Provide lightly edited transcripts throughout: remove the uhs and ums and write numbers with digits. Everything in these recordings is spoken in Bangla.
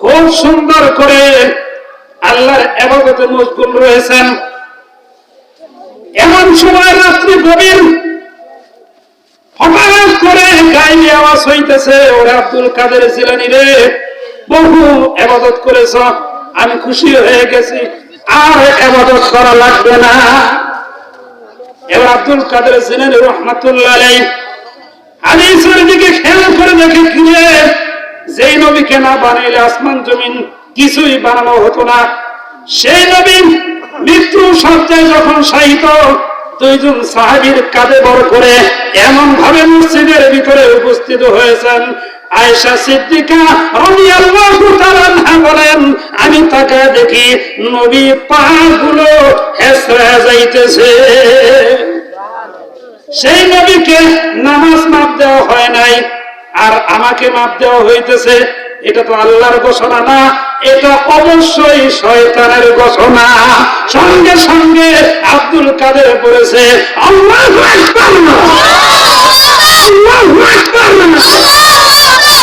খুব সুন্দর করে আল্লাহর ইবাদতে মশগুল রয়েছেন। এমন সময় রাত্রি গভীর, হঠাৎ করে গায়ে আওয়াজ হইতেছে, ওরে আব্দুল কাদের জিলানী রে, বহু ইবাদত করেছ, আমি খুশি হয়ে গেছি, আর ইবাদত করা লাগবে না। এবার আব্দুল কাদের জিলানী রাহমাতুল্লাহ আলাইহি হাদিসের দিকে খেয়াল করে দেখে, কিরে যেই নবীকে না বানাইলে আসমান জমিন কিছুই বানানো হতো না, সেই নবী মৃত্যু সজ্জায় যখন শায়িত, দুইজন সাহাবীর কাঁধে বড় করে এমন ভাবে মসজিদের ভিতরে উপস্থিত হয়েছেন। আয়েশা সিদ্দিকা রাদিয়াল্লাহু তাআলা আনহা বলেন, আমি তাকে দেখি নবী পাগুলো হেসরা যাইতেছে। সেই নবীকে নামাজ মাপ দেওয়া হয় নাই, আর আমাকে মাপ দেওয়া হইতেছে। এটা তো আল্লাহর ঘোষণা না, এটা অবশ্যই শয়তানের ঘোষণা। সঙ্গে সঙ্গে আব্দুল কাদের বলেছে, আল্লাহু আকবার, আল্লাহু আকবার,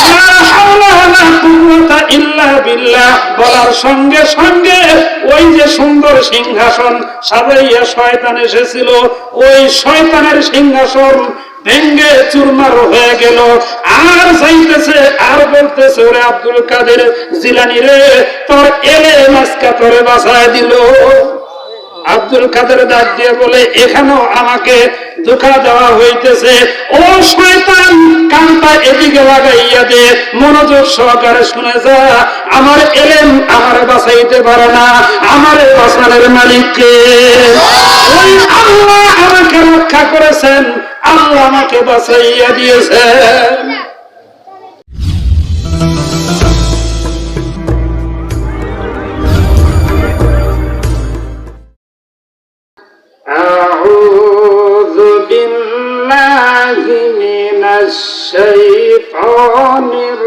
লা হাওলা ওয়ালা কুওয়াতা ইল্লা বিল্লাহ বলার সঙ্গে সঙ্গে ওই যে সুন্দর সিংহাসন সাজাইয়া শয়তান এসেছিল, ওই শয়তানের সিংহাসন ভেঙ্গে চুরমার হয়ে গেল। আর যাইতেছে আর বলতেছে, ওরে আব্দুল কাদের জিলানী রে, তোর এলেম আজকে তোরে বাঁচায় দিল। আব্দুল কাদের ডাক দিয়ে বলে, এখানেও আমাকে ধোঁকা দেওয়া হইতেছে। ও শয়তান, কানটা এদিকে লাগাইয়া দে, মনোযোগ সহকারে শুনে যা, আমার এলেম আমার বাঁচাইতে পারে না, আমার বাঁচানোর মালিককে ওই আল্লাহ আমাকে রক্ষা করেছেন, আল্লাহ আমাকে বাঁচাইয়া দিয়েছেন। আউযু বিল্লাহি মিনাশ শাইতানির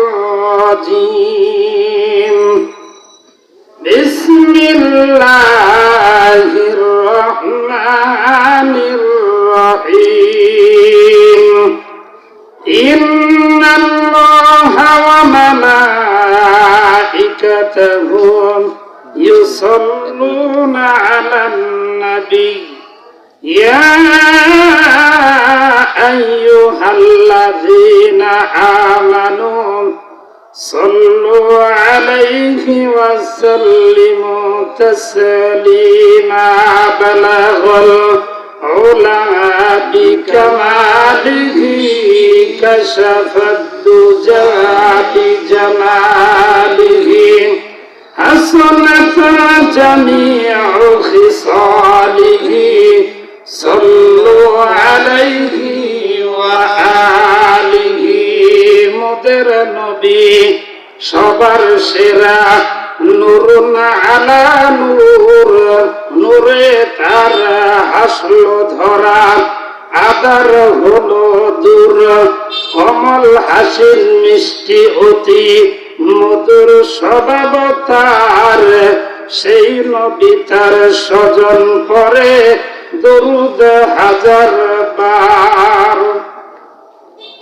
রাজীম। বিসমিল্লাহির রহমানির রহিম। ইন্নাল্লাহা ওয়া মালাইকাতাহু ইউসাল্লুনা আলান নবী ইয়া আইয়ুহাল্লাযীনা আমানু সাল্লু আলাইহি ওয়া সাল্লিমু তাসলিমা। বালাগাল উলা বিকামালিহি কাশাফাদ দুজা বিজামালিহি হাসানাত জামিউ খিসালিহি সাল্লু আলাইহি ওয়া আলিহি। মোদের নবী সবার সেরা, নূরুন আলা নূর, নূরে তার হাসলো ধরা, আদার হলো দূর, কমল হাসির মিষ্টি অতি, মধুর স্বভাব তার, সেই নবী তার স্বজন পরে দরুদ হাজার বার।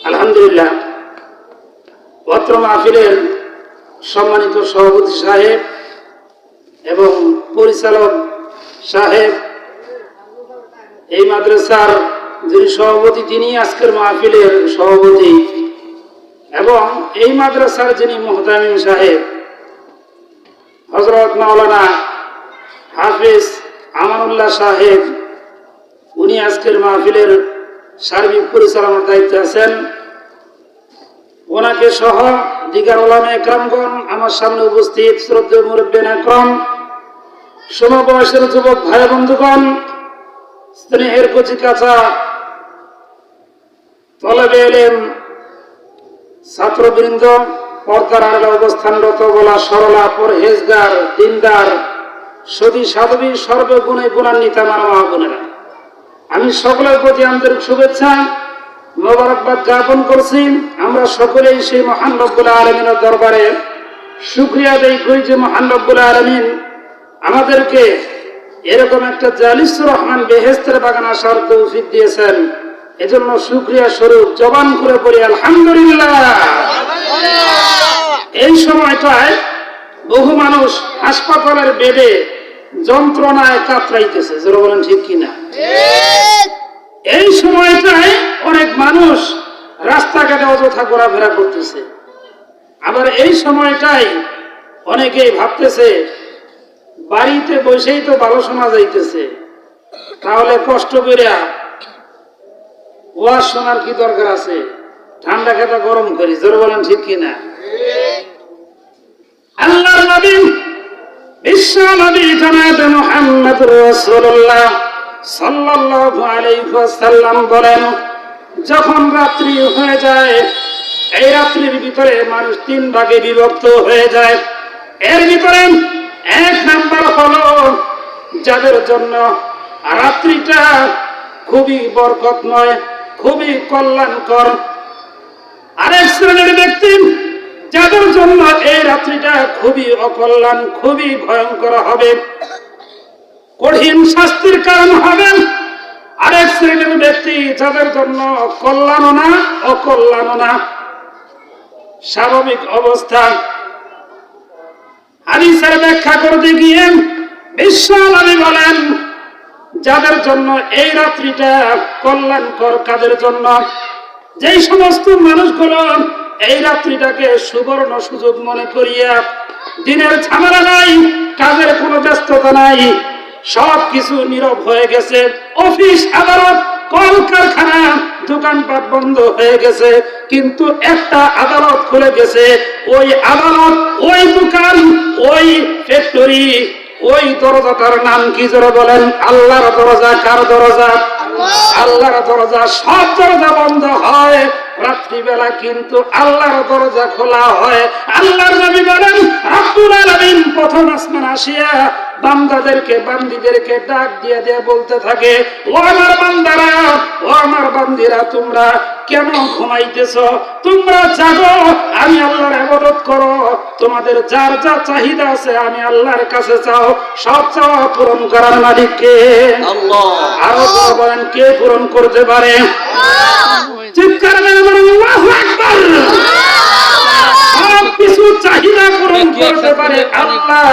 আলহামদুলিল্লাহ, পত্র মাহফিলের সম্মানিত সভাপতি সাহেব এবং পরিচালক সাহেব, এই মাদ্রাসার যিনি সভাপতি তিনি আজকের মাহফিলের সভাপতি, এবং এই মাদ্রাসার যিনি মুহতামিম সাহেব হযরত মাওলানা হাফিজ আমানুল্লাহ সাহেব, উনি আজকের মাহফিলের সার্বিক পরিচালনার দায়িত্বে আছেন। ওনাকে সহ দিগার ওলামা একরামগণ, আমার সামনে উপস্থিত শ্রদ্ধেয় মুরব্বিয়ান একরাম, সমবয়সের যুবক ভাই বন্ধুগণ, স্নেহের কচি কাঁচা তলবে এলেম ছাত্রবৃন্দ, পর্দার আড়ালে অবস্থানরত বলা সরলা পরহেজগার দিনদার সতী সাধবী সর্বগুণে গুণান্বিত আমার মা বোনেরা, আমি সকলের প্রতি আন্তরিক শুভেচ্ছা মোবারকবাদ জ্ঞাপন করছি। আমরা সকলেই সেই মহান রব্বুল আলামিনের দরবারে শুকরিয়া আদায় করি যে মহান রব্বুল আলামিন আমাদেরকে এরকম একটা জালিসুর রহমান বেহেশতের বাগান আসার তৌফিক দিয়েছেন। এজন্য শুকরিয়া স্বরূপ জবান করে পড়ি আলহামদুলিল্লাহ। এই সময়টায় বহু মানুষ হাসপাতালের বেডে যন্ত্রণায় কাতরাইতেছে, যারা বলেন ঠিক কিনা। এই সময়টায় অনেক মানুষ রাস্তাঘাটে অযথা ঘোরাফেরা করতেছে। আবার এই সময়টাই অনেকেই ভাবতেছে বাড়িতে বসেই তো ভালো শোনা যাইতেছে, তাহলে কষ্ট করিয়া ওয়াজ শোনার কি দরকার আছে, ঠান্ডা খেতা গরম করি, জোর বলেন ঠিক কিনা। আল্লাহর নবী বিশ্ব নবী জনাবে মুহাম্মদুর রাসূলুল্লাহ সাল্লাল্লাহু আলাইহি ওয়াসাল্লাম বলেন, যখন রাত্রি হয়ে যায়, এই রাত্রির ভিতরে মানুষ তিন ভাগে বিভক্ত হয়ে যায়। এর ভিতরে এক নাম্বার হলো যাদের জন্য রাত্রিটা খুবই বরকতময়, খুবই কল্যাণকর। আরেক শ্রেণীর ব্যক্তি যাদের জন্য এই রাত্রিটা খুবই অকল্যাণ, খুবই ভয়ঙ্কর হবে, কঠিন শাস্তির কারণ হবে। আরেক শ্রেণীর ব্যক্তি যাদের জন্য কল্যাণও না অকল্যাণও না, স্বাভাবিক অবস্থা। হাদিসের ব্যাখ্যা করতে গিয়ে বিশ্ব নবী বলেন, যাদের জন্য এই রাত্রিটা কল্যাণকর, কাদের জন্য? যেই সমস্ত মানুষগুলো এই রাত্রিটাকে সুবর্ণ সুযোগ মনে করিয়া দিনের ঝামেলা নাই, কাজের কোনো ব্যস্ততা নাই, সবকিছু নীরব হয়ে গেছে, অফিস আদালত কলকারখানা দোকানপাট বন্ধ হয়ে গেছে, কিন্তু একটা আদালত খুলে গেছে। ওই আদালত, ওই দোকান, ওই ফ্যাক্টরি, ওই দরজাটার নাম কি জোরে বলেন? আল্লাহর দরজা। কার দরজা? আল্লাহর দরজা। সব দরজা বন্ধ হয় রাত্রিবেলা, কিন্তু আল্লাহর দরজা খোলা হয়। আল্লাহর নবী বলেন, রব্বুল আলামিন প্রথম আসমান আসিয়া বান্দাদেরকে, বান্দীদেরকে ডাক দিয়ে দিয়ে বলতে থাকে, ও আমার বান্দারা, ও আমার বান্দীরা, তোমরা কেন ঘুমাইতেছো? তোমরা জাগো, আমি আল্লাহর ইবাদত করো, তোমাদের যার যা চাহিদা আছে আমি আল্লাহর কাছে চাও, সব চাওয়া পূরণ করার মালিক কে? আল্লাহ। আরো বলেন, কে পূরণ করতে পারে? চিৎকার করে বলেন আল্লাহু আকবার। সব কিছু চাহিদা পূরণ করতে পারে আল্লাহ।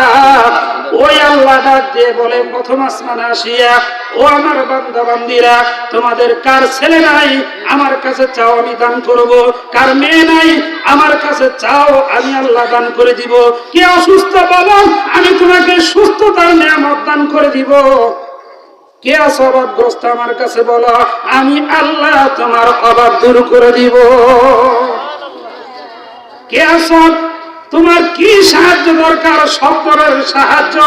ওই আল্লাহ ডাক দিয়ে বলে প্রথম আসমানে আসিয়া, ও আমার বান্দা বান্দীরা, তোমাদের কার ছেলে নাই আমার কাছে চাও, আমি দান করব। কার মেয়ে নাই আমার কাছে চাও, আমি আল্লাহ দান করে দিব। কে অসুস্থ বলো, আমি তোমাকে সুস্থতার নিয়ামত দান করে দিব। কে আছো অভাবগ্রস্ত, আমার কাছে বলো, আমি আল্লাহ তোমার অভাব দূর করে দিব। কে আছো, তোমার কি সাহায্য দরকার, সব ধরনের সাহায্য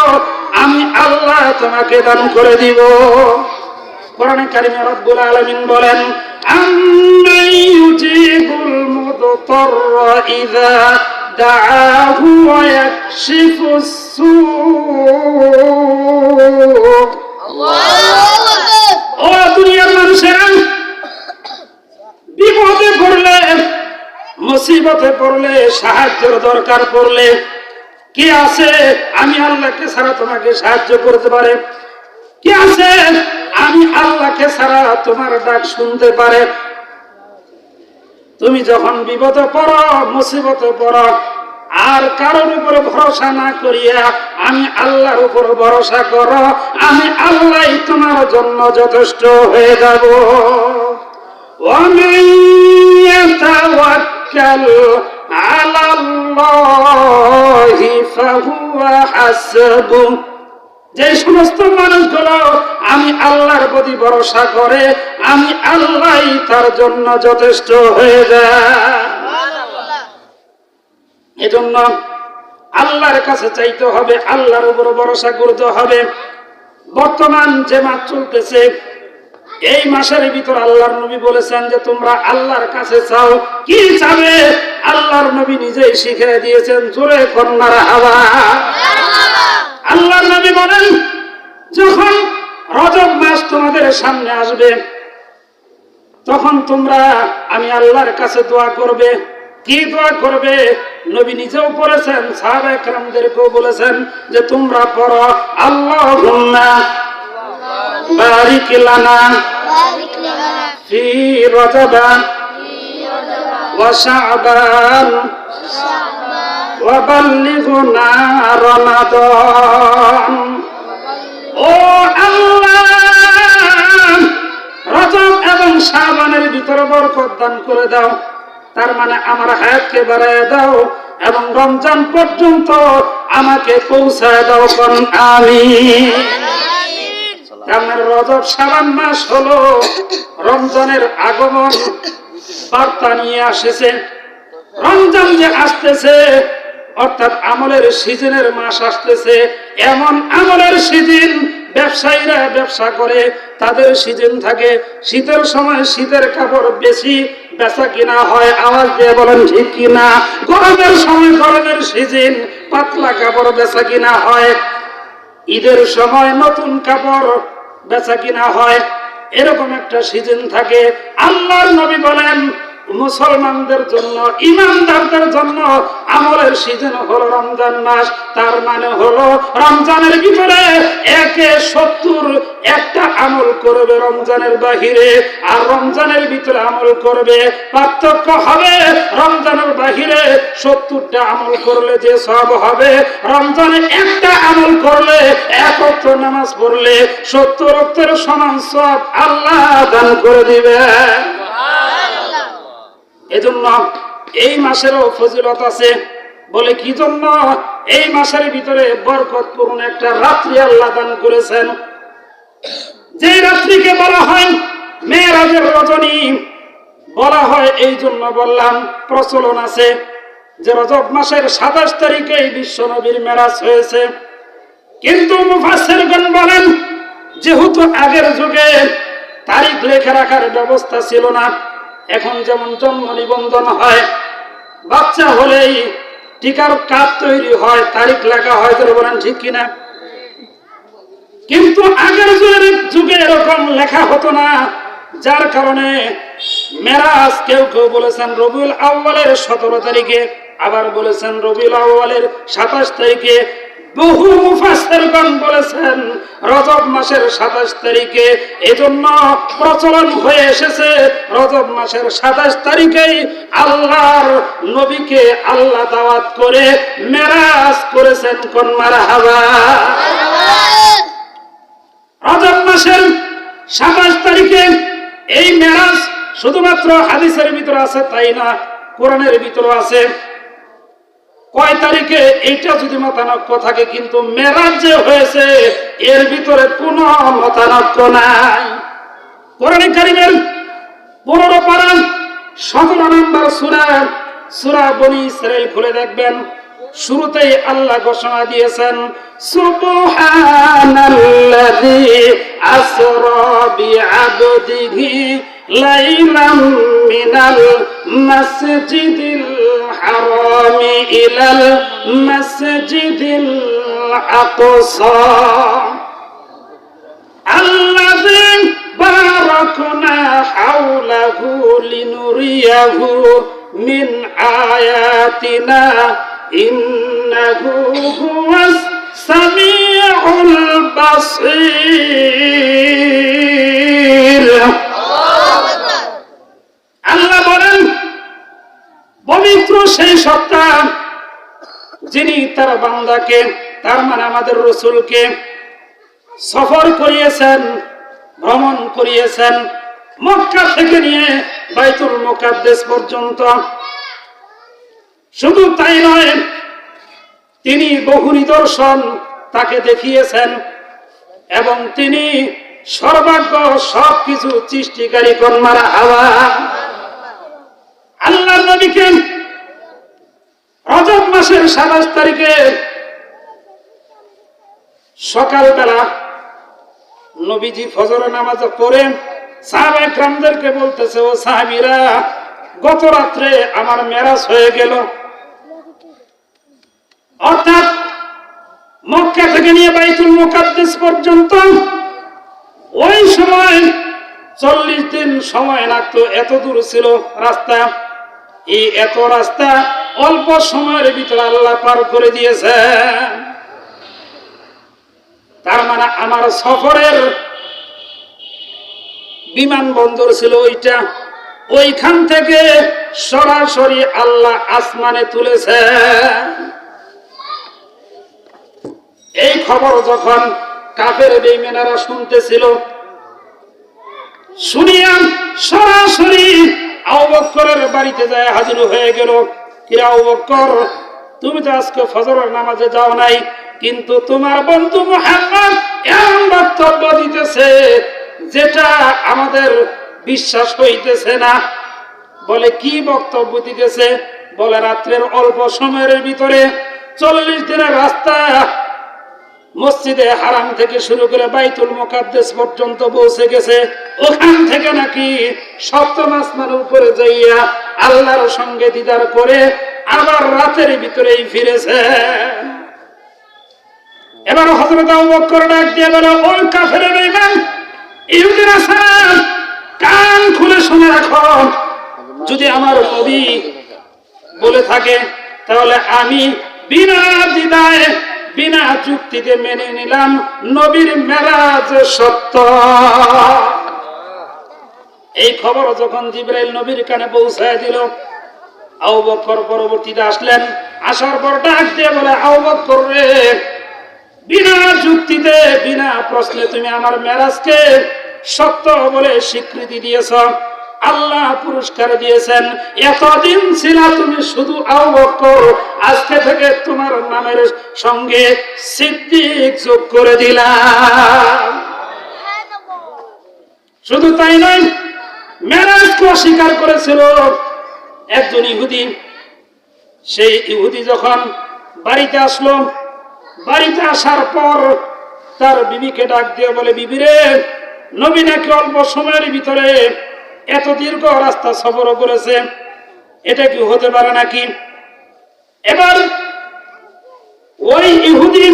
আমি আল্লাহ তোমাকে দান করে দিব। কোরআনে কারিমে রব্বুল আলামিন বলেন, আম্মান ইউজিবুল মুদতাররা ইযা দাআহু ওয়া ইয়াকশিফুস সূ। ও দুনিয়ার মানুষেরা, বিপদে পড়লে, মুসিবতে পড়লে, সাহায্যের দরকার পড়লে কে আছে আমি আল্লাহকে ছাড়া তোমাকে সাহায্য করতে পারে? কে আছে আমি আল্লাহকে ছাড়া তোমার ডাক শুনতে পারে? তুমি যখন বিপদে পড়ো, মুসিবতে পড়ো, আর কারোর উপর ভরসা না করিয়া আমি আল্লাহর উপর ভরসা করো, আমি আল্লাহই তোমার জন্য যথেষ্ট হয়ে যাব। وَمَن يَتَوَكَّلْ عَلَى اللَّهِ فَهُوَ حَسْبُهُ। যে সমস্ত মানুষগুলো আমি আল্লাহর প্রতি ভরসা করে, আমি আল্লাহই তার জন্য যথেষ্ট হয়ে যায়। এজন্য আল্লাহর কাছে চাইতে হবে, আল্লাহর উপর ভরসা করতে হবে। বর্তমান যে মাস চলতেছে, এই মাসের ভিতর আল্লাহর নবী বলেছেন যে তোমরা আল্লাহর কাছে চাও। কি চাবে? আল্লাহর নবী নিজেই শিখিয়ে দিয়েছেন, জোরে কন্যার হাওয়া। আল্লাহর নবী বলেন, যখন রজব মাস তোমাদের সামনে আসবে, তখন তোমরা আমি আল্লাহর কাছে দোয়া করবে। কি দোয়া করবে? নবী নিজেও পড়েছেন, সাহাবায়ে কেরামদেরকেও বলেছেন যে তোমরা পড়ো, আল্লাহুম্মা বারিক লানা ফি রজব ওয়া শাবান ওয়া বাল্লিগুনা রমাদান। ও আল্লাহ, রজব এবং শাবানের ভিতরে বরকত দান করে দাও। তার মানে আমার হায়াতকে বাড়ায় দাও এবং রমজান পর্যন্ত আমাকে পৌঁছায় দাও। কোন আমিন। আমার রজব শাবান মাস হলো রমজানের আগমন বার্তা নিয়ে আসছে। রমজান যে আসতেছে অর্থাৎ আমলের সিজনের মাস আসতেছে। এমন আমলের সিজন, ব্যবসায়ীরা ব্যবসা করে, তাদের সিজন থাকে। শীতের সময় শীতের কাপড় বেশি বেচা কিনা হয়, আওয়াজ দিয়ে বলেন ঠিক কিনা। গরমের সময় গরমের সিজন, পাতলা কাপড় বেচা কিনা হয়। ঈদের সময় নতুন কাপড় বেচা কিনা হয়। এরকম একটা সিজন থাকে। আল্লাহর নবী বলেন মুসলমানদের জন্য, ইমানদারদের জন্য আমলের সিজন হলো রমজান মাস। তার মানে হলো রমজানের ভিতরে 70 একটা আমল করবে রমজানের বাহিরে, আর রমজানের ভিতরে আমল করবে। পার্থক্য হবে রমজানের বাহিরে 70টা আমল করলে যে সওয়াব হবে, রমজানে একটা আমল করলে, 1 ওয়াক্ত নামাজ পড়লে 70 ওয়াক্তের সমান সওয়াব আল্লাহ দান করে দিবে। এজন্য এই মাসেরও ফজিলত আছে। বলে কি জন্য? এই মাসের ভিতরে বরকতপূর্ণ একটা রাত্রি আল্লাহ দান করেছেন, যে রাত্রিকে বলা হয় মেরাজের রজনী। বলা হয় এই জন্য বললাম, প্রচলন আছে যে রজব মাসের 27 তারিখে বিশ্ব নবীর মেরাজ হয়েছে। কিন্তু মুফাসসিরগণ বলেন যেহেতু আগের যুগে তারিখ লেখা রাখার ব্যবস্থা ছিল না, এখন যেমন জন্ম নিবন্ধন হয়, বাচ্চা হলেই টিকার কার্ড তৈরি হয়, তারিখ লেখা হয়, বলেন ঠিক কিনা। কিন্তু আগের যুগে এরকম লেখা হতো না, যার কারণে মেরাজ কেউ কেউ বলেছেন রবিউল আউয়ালের 17 তারিখে, আবার বলেছেন রবিউল আউয়ালের 27 তারিখে। বহু মুফাসসিরগণ বলেছেন রজব মাসের 27 তারিখে। এজন্য প্রচলন হয়ে এসেছে রজব মাসের 27 তারিখেই আল্লাহর নবীকে আল্লাহ দাওয়াত করে মেরাজ করেছেন। কোন মারহাবা। রজব মাসের 27 তারিখে এই মেরাজ শুধুমাত্র হাদিসের ভিতরে আছে তাই না, কোরআনের ভিতরে আছে। কয় তারিখে এইটা যদি মতানক্য থাকে, কিন্তু মেরাজ যে হয়েছে এর ভিতরে কোনো মতানক্য নাই। কোরআনে কারীমের 15 পারা 17 নম্বর সূরা বনী ইসরাঈল খুলে দেখবেন, শুরুতেই আল্লাহ ঘোষণা দিয়েছেন সুবহানাল্লাযী আসরা বিআবদিহি লাইলাম মিনাল মাসজিদিল হারামি ইলাল মাসজিদিল আকসা আল্লাযী বারাকনা হাওলাহু লিনুরিয়াহু মিন আয়াতিনা ইন্নাহু হুয়াস সামিউল বাসীর। আল্লাহ বলেন পবিত্র সেই সত্তা যিনি তার বান্দাকে, তার মানে আমাদের রাসূলকে সফর করিয়েছেন, ভ্রমণ করিয়েছেন মক্কা থেকে নিয়ে বাইতুল মুকাদ্দাস পর্যন্ত। শুধু তাই নয়, তিনি বহু নিদর্শন তাকে দেখিয়েছেন এবং তিনি সর্বাজ্ঞ, সবকিছু সৃষ্টিকারী। কোন মারহাবা। আল্লাহর নবীকে রজব মাসের 27 তারিখে সকালবেলা নবীজি ফজর নামাজ পড়ে সাহাবায়ে কেরামদেরকে বলতেছে, ও সাহাবীরা, গত রাত্রে আমার মেরাজ হয়ে গেল। অর্থাৎ মক্কা থেকে নিয়ে বাইতুল মুকাদ্দাস পর্যন্ত ওই সময় 40 দিন সময় লাগতো, এত দূর ছিল রাস্তা। এই এত রাস্তা অল্প সময়ের ভিতরে আল্লাহ পার করে দিয়েছে। তার মানে আমার সফরের বিমানবন্দর ছিল ওইটা, ওইখান থেকে সরাসরি আল্লাহ আসমানে তুলেছে। খবর যখন কাফের বেঈমানেরা শুনতেছিল, শুনিয়া সরাসরি আবু বকরের বাড়িতে যায় হাজির হয়ে গেল। কিরা আবু বকর, তুমি তো আজকে ফজরের নামাজে যাও নাই, কিন্তু তোমার বন্ধু মুহাম্মদ এমন বক্তব্য দিতেছে যেটা আমাদের বিশ্বাস হইতেছে না। বলে কি বক্তব্য দিতেছে? বলে রাত্রের অল্প সময়ের ভিতরে 40 দিনের রাস্তা মসজিদে হারাম থেকে শুরু করে বাইতুল মুকাদ্দাস পর্যন্ত পৌঁছে গেছে। ওখান থেকে নাকি সপ্তম আসমানের উপরে যাইয়া আল্লাহর সঙ্গে দিদার করে আবার রাতের ভিতরেই ফিরেছে। এবার হযরত আবু বকর ডাক দিয়ে বলে, ওই কাফের বেঈমান ইহুদিরা সালাম, কান খুলে শুনে রাখো, যদি আমার নবী বলে থাকে তাহলে আমি বিনা দ্বিধায় বিনা যুক্তিতে মেনে নিলাম নবীর মেরাজ সত্য। এই খবর যখন জিবরাইল নবীর কানে পৌঁছায় দিল, আবু বকর পরবর্তীতে আসলেন। আসার পর ডাক দিয়ে বলে, আবু বকর রে, বিনা যুক্তিতে বিনা প্রশ্নে তুমি আমার মেরাজকে সত্য বলে স্বীকৃতি দিয়েছ। আল্লাহ পুরস্কার দিয়েছেন। এতদিন ছিল তুমি শুধু আবু বকর, আজকে থেকে তোমার নামের সঙ্গে সিদ্দিক যোগ করে দিলাম। শুধু তাই নয়, মেরাজকে অস্বীকার করেছিল একজন ইহুদি। সেই ইহুদি যখন বাড়িতে আসলো, বাড়িতে আসার পর তার বিবিকে ডাক দিয়ে বলে, বিবি রে, নবী নাকি অল্প সময়ের ভিতরে এত দীর্ঘ রাস্তা সফর করেছে, এটা কি হতে পারে নাকি? এবার ওই ইহুদি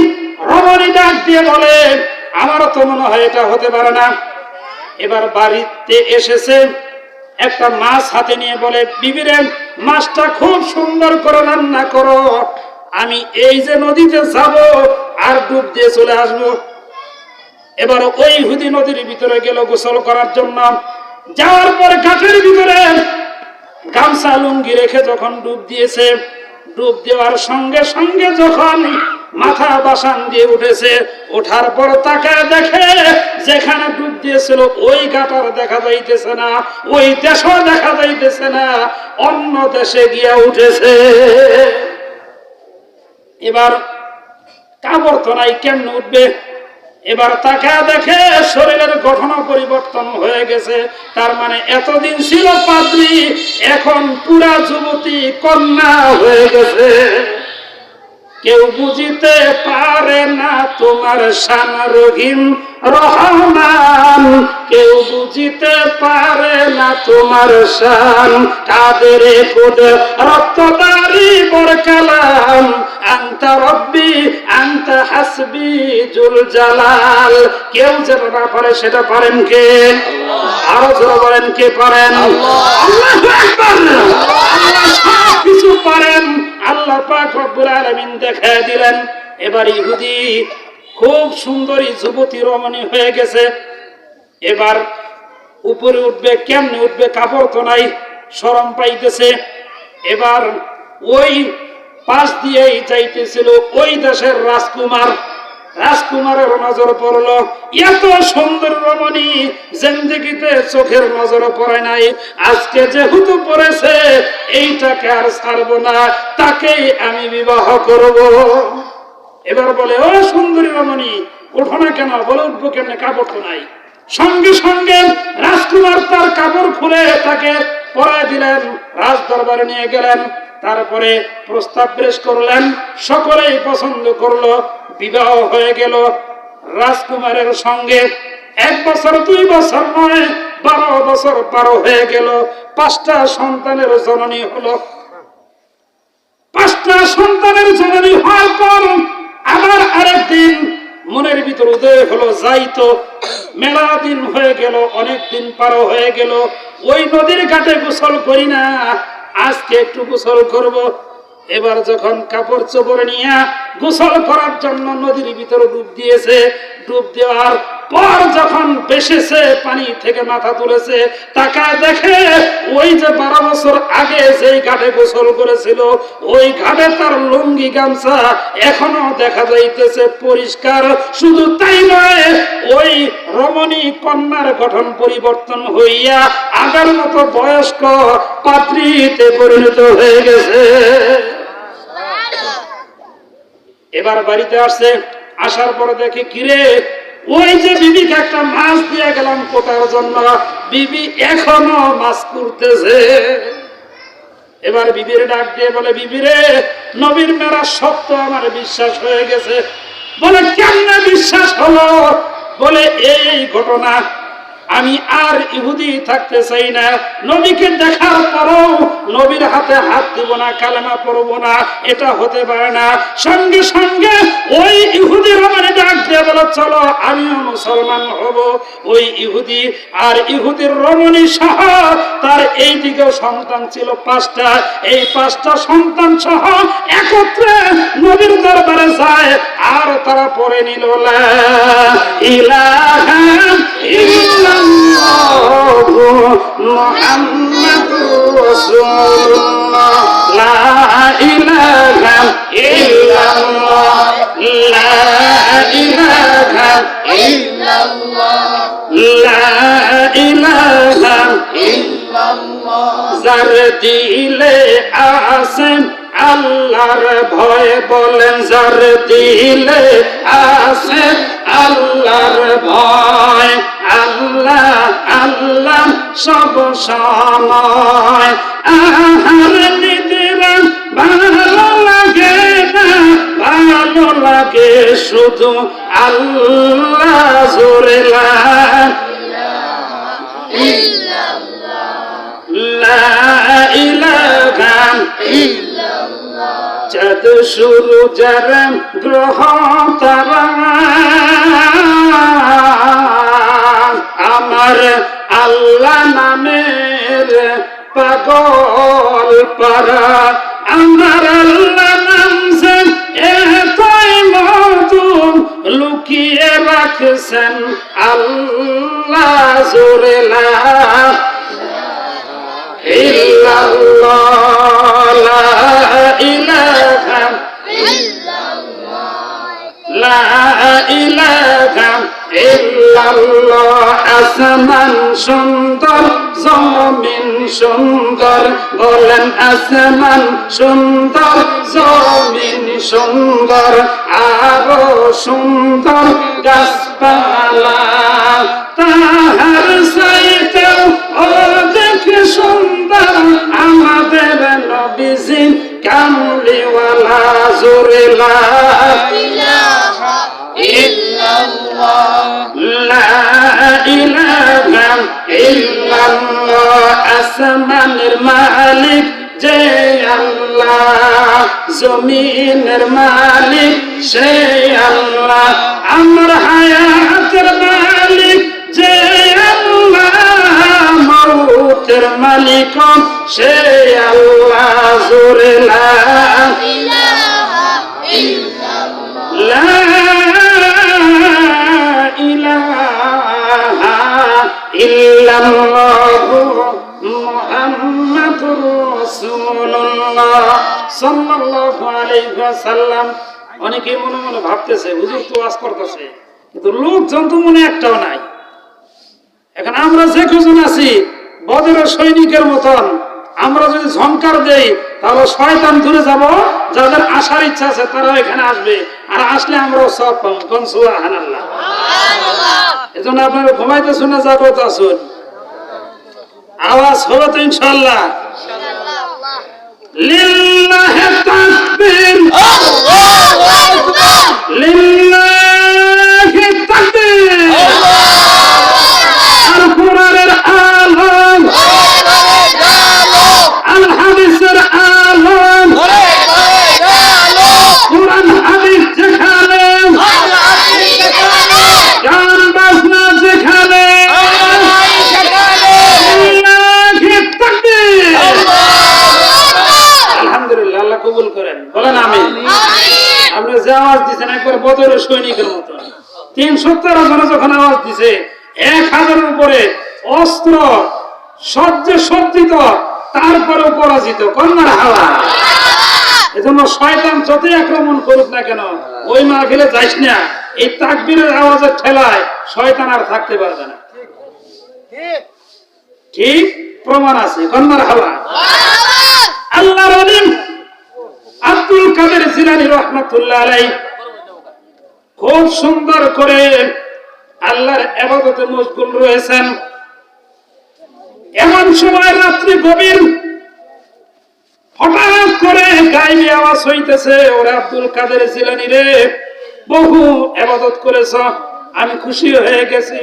রমণী ডাক দিয়ে বলে, আমারও তো মনে হয় এটা হতে পারে না। এবার বাড়িতে এসেছে, একটা মাছ হাতে নিয়ে বলে, বিবিরে, মাছটা খুব সুন্দর করে রান্না করো, আমি এই যে নদীতে যাব আর ডুব দিয়ে চলে আসবো। এবার ওই ইহুদি নদীর ভিতরে গেল গোসল করার জন্য। যাওয়ার পরে ঘাটের ভিতরে গামছা লুঙ্গি রেখে যখন ডুব দিয়েছে, ডুব দেওয়ার সঙ্গে সঙ্গে যখন মাথা বাসান দিয়ে উঠেছে, ওঠার পর তাকায় দেখে যেখানে ডুব দিয়েছিল ওই ঘাটার দেখা যাইতেছে না, ওই দেশও দেখা যাইতেছে না, অন্য দেশে গিয়া উঠেছে। এবার কাপড় তো নাই, কেমনে উঠবে? এবার তাকায় দেখে শরীরের গঠন পরিবর্তন হয়ে গেছে। তার মানে এতদিন ছিল পাদ্রী, এখন পুরা যুবতী কন্যা হয়ে গেছে। কেউ বুঝিতে পারে না তোমার শান রহিম রহমান, কেউ বুঝিতে পারে না তোমার শান কাদের কোড রক্তদারি বরকালাম, আনতা রব্বি আনতা হাসবি জুল জালাল। কেউ যেটা না পারে সেটা পারেন কে? আরো জোরে বলেন, কে পারেন? আল্লাহু আকবার। আল্লাহ সব কিছু পারেন। আল্লাহ পাক রব্বুল আলামিন দেখায় দিলেন। এবার ইহুদি খুব সুন্দরী যুবতী রমণী হয়ে গেছে। এবার উপরে উঠবে, কেমনে উঠবে? কাপড় তো নাই, শরম পাইতেছে। এবার ওই পাশ দিয়েই যাইতেছিল ওই দেশের রাজকুমার, রাজকুমারের নজর পড়লো। এত সুন্দর রমণী জিন্দেগিতে চোখের নজর পড়ে নাই, আজকে যেহেতু পড়েছে এইটাকে আর ছাড়বো না, তাকেই আমি বিবাহ করব। এবার বলে, ও সুন্দরী রমণী, ওঠো না কেন? বলে, উঠবো কেমনে? কাপড় তো নাই। সঙ্গে সঙ্গে রাজকুমার তার কাপড় খুলে তাকে পরায় দিলেন, রাজ দরবারে নিয়ে গেলেন। তারপরে প্রস্তাব পেশ করলেন, সকলেই পছন্দ করলো, বিবাহ হয়ে গেল রাজকুমারের সঙ্গে। 1 বছর 2 বছর নয়, 12 বছর পার হয়ে গেল। 5টা সন্তানের জননী হলো। 5টা সন্তানের জননী হওয়ার পর আবার আরেকদিন মনের ভিতর উদয় হলো, যাইতো মেলা দিন হয়ে গেল, অনেক দিন পার হয়ে গেল, ওই নদীর ঘাটে গোসল করি না, আজকে একটু গোসল করব। এবার যখন কাপড় চোপড় নিয়ে গোসল করার জন্য নদীর ভিতরে ডুব দিয়েছে, ডুব দেওয়ার পর যখন বেসেছে পানি থেকে মাথা তুলেছে তাকায় দেখে ওই যে 12 বছর আগে যেই ঘাটে গোসল করেছিল ওই ঘাটে তার লুঙ্গি গামছা এখনো দেখা যাইতেছে পরিষ্কার। শুধু তাই নয়, ওই রমণী কন্যার গঠন পরিবর্তন হইয়া আগের মতো বয়স্ক পাত্রীতে পরিণত হয়ে গেছে। এবার বাড়িতে আসছে, আসার পরে দেখে কিরে ওই যে বিবিকে একটা মাছ দিয়ে গেলাম কোটার জন্য, বিবি এখনো মাছ করতেছে। এবার বিবির ডাক দিয়ে বলে, বিবিরে নবীর মেরা সত্য আমার বিশ্বাস হয়ে গেছে। বলে কেমনে বিশ্বাস হলো? বলে এই ঘটনা, আমি আর ইহুদি থাকতে চাই না, নবীকে দেখার পরও নবীর হাতে হাত দিব না, কালেমা পড়ব না, এটা হতে পারে না। সঙ্গে সঙ্গে ওই ইহুদি রমণী ডাক দিয়ে বলে চলো আমিও মুসলমান হব। ওই ইহুদি আর ইহুদির রমণী সহ তার এই দিকেও সন্তান ছিল 5টা, এই 5টা সন্তান সহ একত্রে নবীর দরবারে যায় আর তারা পড়ে নিল লা ইলাহা মুহাম্মাদুর রাসূলুল্লাহ, লা ইলাহা ইল্লাল্লাহ, লা ইলাহা ইল্লাল্লাহ, লা ইলাহা ইল্লাল্লাহ। যার দিলে আসেন আল্লাহর ভয়, বলেন যার দিলে আছে আল্লাহর ভয়, আল্লাহ আল্লাহ সব সময়। আহার নিদিরা ভালো লাগে না, ভালো লাগে শুধু আল্লাহ জোরে লা ইলাহা ইল্লাল্লাহ। চাঁদ শুরু যারা গ্রহ তারা আমার আল্লাহ নামের পাগল পারা, আমার আল্লাহ নাম যে এতই মধু লুকিয়ে রাখছেন আল্লাহ জোরে লা ইল্লাল্লাহ, লা ইলাহা ইল্লাল্লাহ, লা ইলাহা ইল্লাল্লাহ। আসমান সুন্দর জমিন সুন্দর, বলেন আসমান সুন্দর জমিন সুন্দর, আরো সুন্দর গাছপালা তাহার চাইতেও অধিক সুন্দর আমাদের নবীজি কামলিওয়ালা জোরে লা ইলাহা ইল্লাল্লাহ, লা ইলাহা ইল্লাল্লাহ। আসমানের মালিক যে আল্লাহ, জমিনের মালিক সে আল্লাহ, আমার হায়াতের মালিক যে আল্লাহ, মৌতের মালিক সে আল্লাহ জোরে লা ইলাহা ইল্লাল্লাহ, লা ইলাহা ইল্লাল্লাহ মুহাম্মাদুর রাসূলুল্লাহ সাল্লাল্লাহু আলাইহি ওয়াসাল্লাম। অনেকে মনে মনে ভাবতেছে হুজুর তো ওয়াজ করতেছে, কিন্তু লোকজন তো মনে একটাও নাই। এখন আমরা যে কজন আছি বদরের সৈনিকের মতন, আমরা যদি ঝংকার দেই তাহলে শয়তান দূরে যাব, যাদের আসার ইচ্ছা আছে তারা এখানে আসবে, আর আসলে আমরাও সব পাবো। কোন সুবহানাল্লাহ। এজন্য আপনারা ঘুমাইতে শুনে যাবো তো আসুন, আওয়াজ হবে তো ইনশাআল্লাহ। লিল্লাহি তাকবীর, আল্লাহু আকবার, লিল্লাহি তাকবীর, আল কোরআনের আলম, আল হাদিসের আলম, কোরআন হাদিস যেখানে, গান বাজনা যেখানে, আলহামদুলিল্লাহ, আল্লাহ কবুল করেন, বলেন আমিন। আপনি যে আওয়াজ দিচ্ছেন একবার বদরের সৈনিকের মতো, 313 জনে যখন আওয়াজ দিছে 1000-এর উপরে অস্ত্র সজ্জে সজ্জিত, তারপরেও পরাজিত। কন্যার হাওয়া। এজন্য শয়তান যতই আক্রমণ করুক না কেন ওই মাহফিলে যাইস না। এই তাকবীরের আওয়াজের ঠেলায় শয়তান আর থাকতে পারবে না। ঠিক প্রমাণ আছে। কন্যার হাওয়া। আল্লাহর ওলি আব্দুল কাদের জিলানী রাহমাতুল্লাহ আলাইহি খুব সুন্দর করে আল্লাহর ইবাদতে মশগুল রয়েছেন। এমন সময় রাত্রি গভীর, হঠাৎ করে গায়েবী আওয়াজ হইতেছে, ওরে আব্দুল কাদের জিলানী রে, বহু ইবাদত করেছ, আমি খুশি হয়ে গেছি,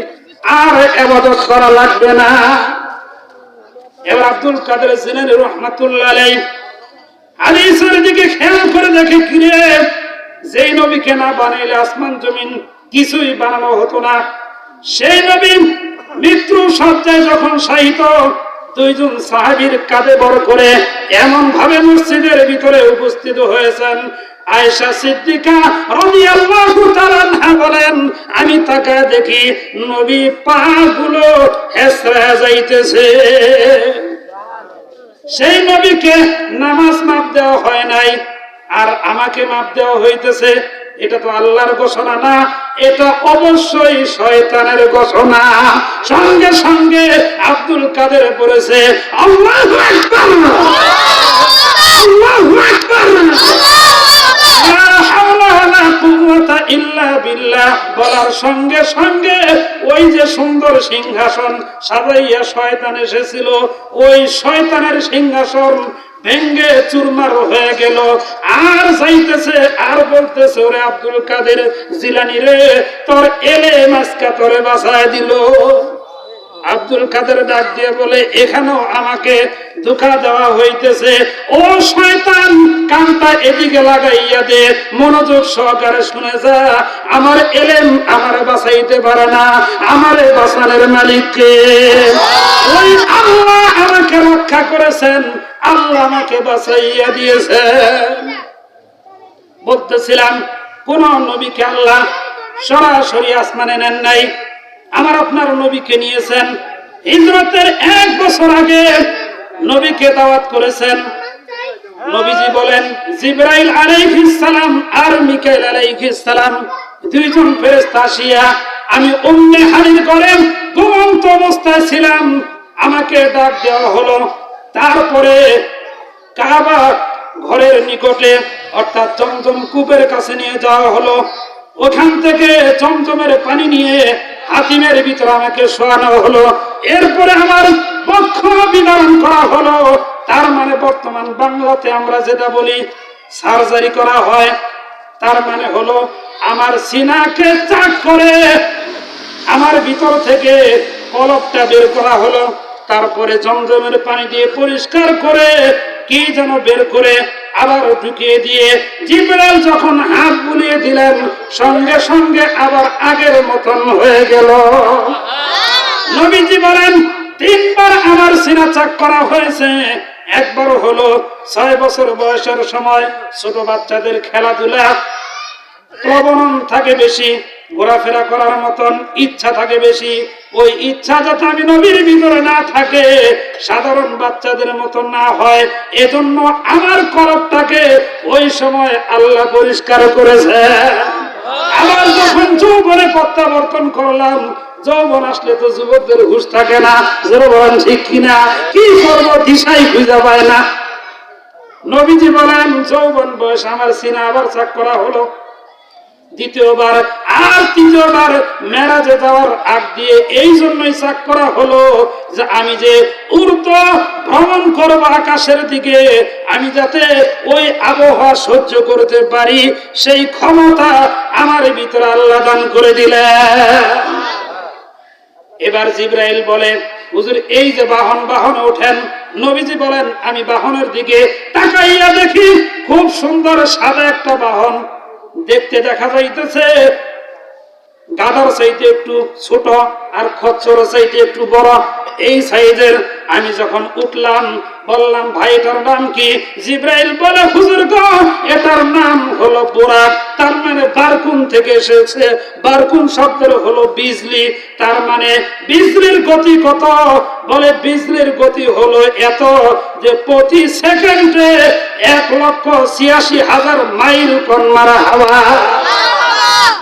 আর ইবাদত করা লাগবে না। এবার আব্দুল কাদের জিলানী রাহমাতুল্লাহ আলাইহি হাদিসের দিকে খেয়াল করে দেখে, কিরে, যেই নবীকে না বানাইলে আসমান জমিন কিছুই বানানো হতো না, সেই নবী মৃত্যু সজ্জায় যখন শায়িত, দুইজন সাহাবীর কাঁধে বড় করে এমন ভাবে মসজিদের ভিতরে উপস্থিত হয়েছেন। আয়েশা সিদ্দিকা রাদিয়াল্লাহু তাআলা আনহা বলেন, আমি তাকায় দেখি নবী পাগুলো হেসরা যাইতেছে। সেই নবীকে নামাজ মাপ দেওয়া হয় নাই, আর আমাকে মাপ দেওয়া হইতেছে। এটা তো আল্লাহর ঘোষণা না, এটা অবশ্যই শয়তানের ঘোষণা। সঙ্গে সঙ্গে আব্দুল কাদের পড়েছে আল্লাহু আকবার, আল্লাহু আকবার, লা হাওলা ওয়ালা কুওয়াতা ইল্লা বিল্লাহ বলার সঙ্গে সঙ্গে ওই যে সুন্দর সিংহাসন সাজাইয়া শয়তান এসেছিল, ওই শয়তানের সিংহাসন ভেঙ্গে চুরমার হয়ে গেল। আর যাইতেছে আর বলতেছে, ওরে আব্দুল কাদের জিলানী রে, তোর এলেম আজকে তোরে বাঁচায় দিল। আব্দুল কাদের ডাক দিয়ে বলে, এখানেও আমাকে ধোঁকা দেওয়া হইতেছে। ও শয়তান, কানটা এদিকে লাগাইয়া দে, মনোযোগ সহকারে শুনে যা। আমার এলেম আমার বাঁচাইতে পারে না, আমারে বাঁচানোর মালিক কে? ওই আল্লাহ আমাকে রক্ষা করেছেন, আল্লাহ আমাকে বাঁচাইয়া দিয়েছেন। বলতেছিলাম, কোন নবীকে আল্লাহ সরাসরি আসমানে নেন নাই, আমার আপনার নবীকে নিয়েছেন। হিজরতের 1 বছর আগে নবীকে দাওয়াত করেছেন। নবীজি বলেন, জিবরাইল আলাইহিস সালাম আর মিকাইল আলাইহিস সালাম দুইজন ফেরেশতা আসিয়া, আমি উম্মে হানির ঘরে ঘুমন্ত অবস্থায় ছিলাম, আমাকে ডাক দেওয়া হলো। তারপরে কাবা ঘরের নিকটে অর্থাৎ জমজম কূপের কাছে নিয়ে যাওয়া হলো। ওখান থেকে জমজমের পানি নিয়ে হাতিমের ভিতরে আমাকে শোয়ানো হলো। এরপরে আমার বক্ষ বিদারণ করা হলো। তার মানে বর্তমান বাংলাতে আমরা যেটা বলি সার্জারি করা হয়, তার মানে হলো আমার সিনাকে চাক করে আমার ভিতর থেকে কলবটা বের করা হলো। তারপরে জমজমের পানি দিয়ে পরিষ্কার করে কি যেন বের করে আবার ঢুকিয়ে দিয়ে জিবরাইল যখন হাত বুলিয়ে দিলেন, সঙ্গে সঙ্গে আবার আগের মতন হয়ে গেল। নবীজি বলেন, 3 বার আমার সিনা চাক করা হয়েছে। একবার হলো 6 বছর বয়সের সময়, ছোট বাচ্চাদের খেলাধুলা প্রবণন থাকে বেশি, ঘোরাফেরা করার মতন ইচ্ছা থাকে বেশি। ওই ইচ্ছা যাতে আমি নবীর ভিতরে না থাকে, সাধারণ বাচ্চাদের মতন না হয়, এজন্য আমার কলবটাকে ওই সময় আল্লাহ পরিষ্কার করেছে। আবার যখন যৌবনে প্রত্যাবর্তন করলাম, যৌবন আসলে তো যুবকদের হুঁশ থাকে না, যৌবন ঠিক কিনা, কি করবো দিশাই খুঁজে পায় না। নবীজি বলেন, যৌবন বয়স আমার সিনা আবার চাক করা হলো। দ্বিতীয়বার আর তৃতীয়বার মেরাজে যাওয়ার আগ দিয়ে এই জন্যই চাক করা হলো যে আমি যে উর্ধ্ব ভ্রমণ করবো আকাশের দিকে, আমি যাতে ওই আবহাওয়া সহ্য করতে পারি, সেই ক্ষমতা আমার ভিতরে আল্লাহ দান করে দিলেন। এবার জিবরাইল বলে, হুজুর এই যে বাহনে ওঠেন, নবীজি বলেন, আমি বাহনের দিকে তাকাইয়া দেখি খুব সুন্দর সাদা একটা বাহন। দেখতে দেখা যাইতেছে গাধার চাইতে একটু ছোট আর খচ্চর চাইতে একটু বড়, এই সাইজের। আমি যখন উঠলাম, বললাম, ভাই এটার নাম কি? জিবরাইল বলে, হুজুর গো, এটার নাম হলো বুরাক। তার মানে বারকুন থেকে এসেছে। বারকুন শব্দের হলো বিজলি, তার মানে বিজলির গতি কত? বলে বিজলির গতি হলো এত যে প্রতি সেকেন্ডে 1,86,000 মাইল কোন মারা হাওয়া।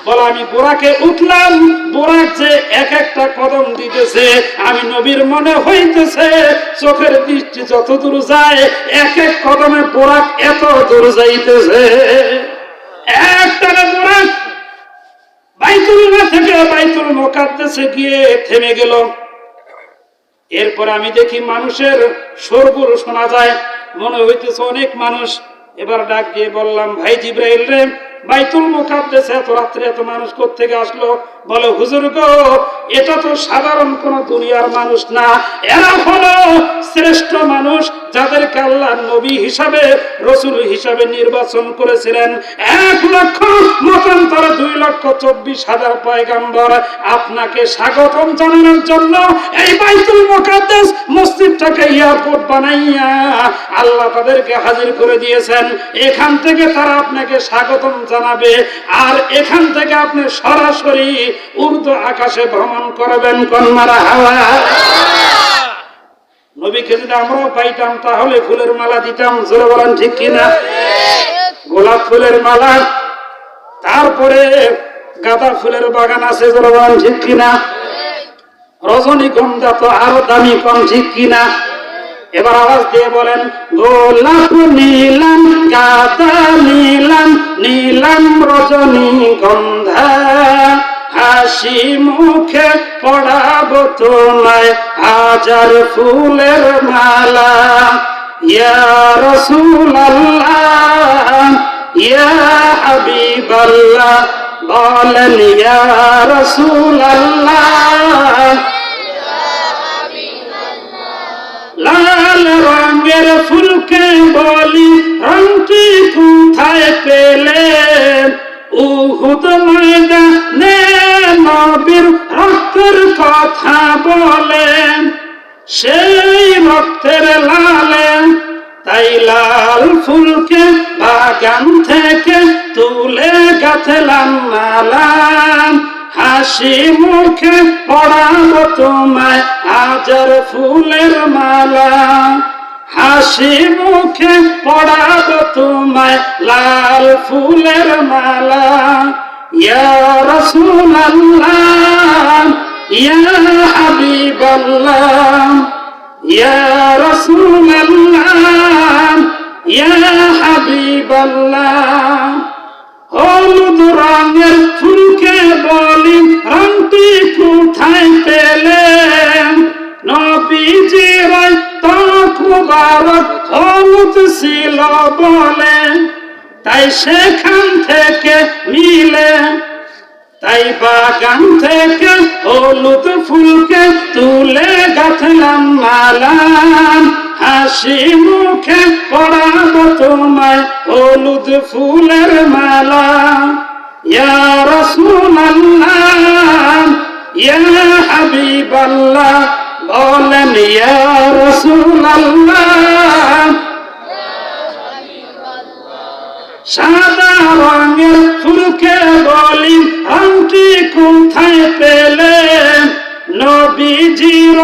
বলে আমি বোরাকে উঠলাম, বোরাক যে এক একটা কদম দিতেছে, আমি নবীর মনে হইতেছে চোখের দৃষ্টি যত দূর যায় এক এক কদমে বোরাক এত দূর যাইতেছে। একটানা বোরাক বাইতুল্লাহ থেকে বাইতুল মুকাদ্দাসে গিয়ে থেমে গেল। এরপর আমি দেখি মানুষের শোরগোল শোনা যায়, মনে হইতেছে অনেক মানুষ। এবার ডাক দিয়ে বললাম, ভাই জিব্রাইল রে, বাইতুল মুকাদ্দাসে এত রাত্রে এত মানুষ কোত্থেকে আসলো? বলে হুজুর গো, এটা তো সাধারণ কোন দুনিয়ার মানুষ না, এরা হলো শ্রেষ্ঠ মানুষ যাদেরকে আল্লাহ নবী হিসাবে রাসূল হিসাবে নির্বাচন করেছিলেন। 1 লক্ষ মতান্তরে 2,24,000 পয়গম্বর আপনাকে স্বাগতম জানানোর জন্য এই বাইতুল মুকাদ্দাস মসজিদটাকে এয়ারপোর্ট বানাইয়া আল্লাহ তাদেরকে হাজির করে দিয়েছেন। এখান থেকে তারা আপনাকে স্বাগতম জানাবে, আর এখান থেকে আপনি সরাসরি উর্দু আকাশে ভ্রমণ করবেন। কোন মারা হাওয়া। নবীকে যদি আমরাও পাইতাম তাহলে ফুলের মালা দিতাম। জোরে বলেন ঠিক কিনা? গোলাপ ফুলের মালা, তারপরে গাঁদা ফুলের বাগান আছে। জোরে বলেন ঠিক কিনা? রজনীগন্ধা তো আরো দামি, কোন ঠিক কিনা? এবার আওয়াজ দিয়ে বলেন, গোলাপ নীলাম, গাঁদা নীলাম, নীলাম রজনীগন্ধা, হাসি মুখে পড়াবো তোমায় 1000 ফুলের মালা। ইয়া রাসূলুল্লাহ, ইয়া হাবিবাল্লাহ, বলেন ইয়া রাসূলুল্লাহ। লাল রঙের ফুলকে বলি রংটি কোথায় পেলে? উহুদ ময়দানে নবীর রক্তের কথা বলেন, সেই রক্তের লালে তাই লাল ফুলকে বাগান থেকে তুলে গাঁথলাম মালা। হাসি মুখে পড়াবো তোমায় 1000 ফুলের মালা। হাসি মুখে পড়াবো তোমায় লাল ফুলের মালা। ইয়া রাসূলুল্লাহ, ইয়া হাবিবাল্লাহ, ইয়া রাসূলুল্লাহ, ইয়া হাবিবাল্লাহ। হলুদ রঙের ফুলকে বলি রংটি কোথায় পেলে? নবীজির ত্বক মুবারক হলুদ ছিল বলে, তাই সেখান থেকে মিলে, তাই বাগান থেকে হলুদ ফুলকে তুলে গাঁথলাম মালা। হাসি মুখে পড়াবো তোমায় হলুদ ফুলের মালা। ইয়া রাসূলুল্লাহ, ইয়া হাবিবাল্লাহ, বলেন ইয়া রাসূলুল্লাহ। সাদা রঙের ফুলকে বলি রংটি কোথায় পেলে? নবীজির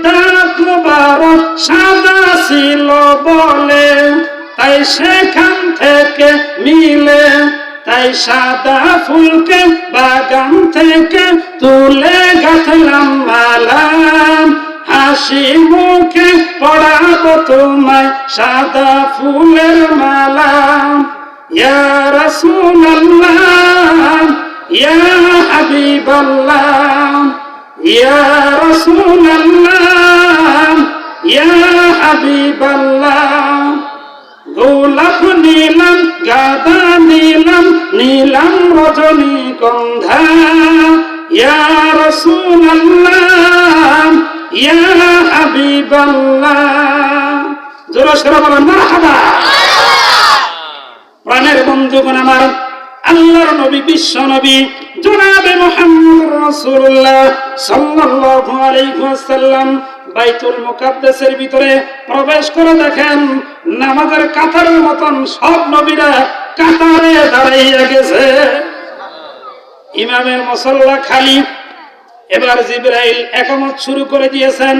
দাঁত মুবারক সাদা ছিল বলে, তাই সেখান থেকে মিলে, তাই সাদা ফুলকে বাগান থেকে তুলে গাঁথলাম মালা। হাসি মুখে পড়াবো তোমায় সাদা ফুলের মালা। ইয়া রাসূলুল্লাহ, ইয়া হাবিবাল্লাহ, ইয়া রাসূলুল্লাহ, ইয়া হাবিবাল্লাহ। গোলাপ নীলাম, গাঁদা নীলাম, নীলাম রজনীগন্ধা, ইয়া রাসূলুল্লাহ, ইয়া হাবিবাল্লাহ। জোরে সরে বলেন মারহাবা। প্রাণের বন্ধুগণ আমার, আল্লাহর নবী, বিশ্ব নবী জনাবে মুহাম্মদ রাসূলুল্লাহ সাল্লাল্লাহু আলাইহি ওয়াসাল্লাম বাইতুল মুকাদ্দাসের ভিতরে প্রবেশ করে দেখেন নামাজের কাতারের মতন সব নবীরা কাতারে দাঁড়িয়ে গেছে। ইমামের মুসল্লা খালি। এবার জিবরাইল একামত শুরু করে দিয়েছেন।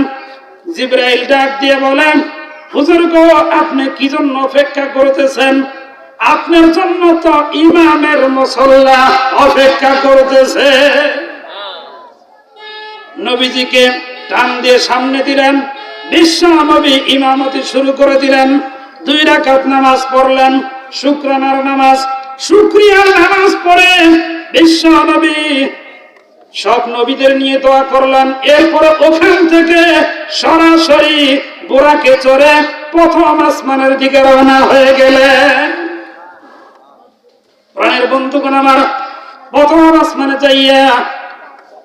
জিবরাইল ডাক দিয়ে বলেন, হুজুর গো, আপনি কি জন্য অপেক্ষা করতেছেন? আপনার জন্য তো ইমামের মুসল্লা অপেক্ষা করতেছে। নবীজিকে টান দিয়ে সামনে দিলেন। বিশ্ব নবী ইমামতি শুরু করে দিলেন। 2 রাকাত নামাজ পড়লেন, শুকরানার নামাজ, শুকরিয়ার নামাজ পড়ে বিশ্ব নবী সব নবীদের নিয়ে দোয়া করলেন। এরপরে ওখান থেকে সরাসরি বুরাকে চড়ে প্রথম আসমানের দিকে রওনা হয়ে গেলেন। প্রাণের বন্ধুগণ আমার, প্রথম আসমানে যাইয়া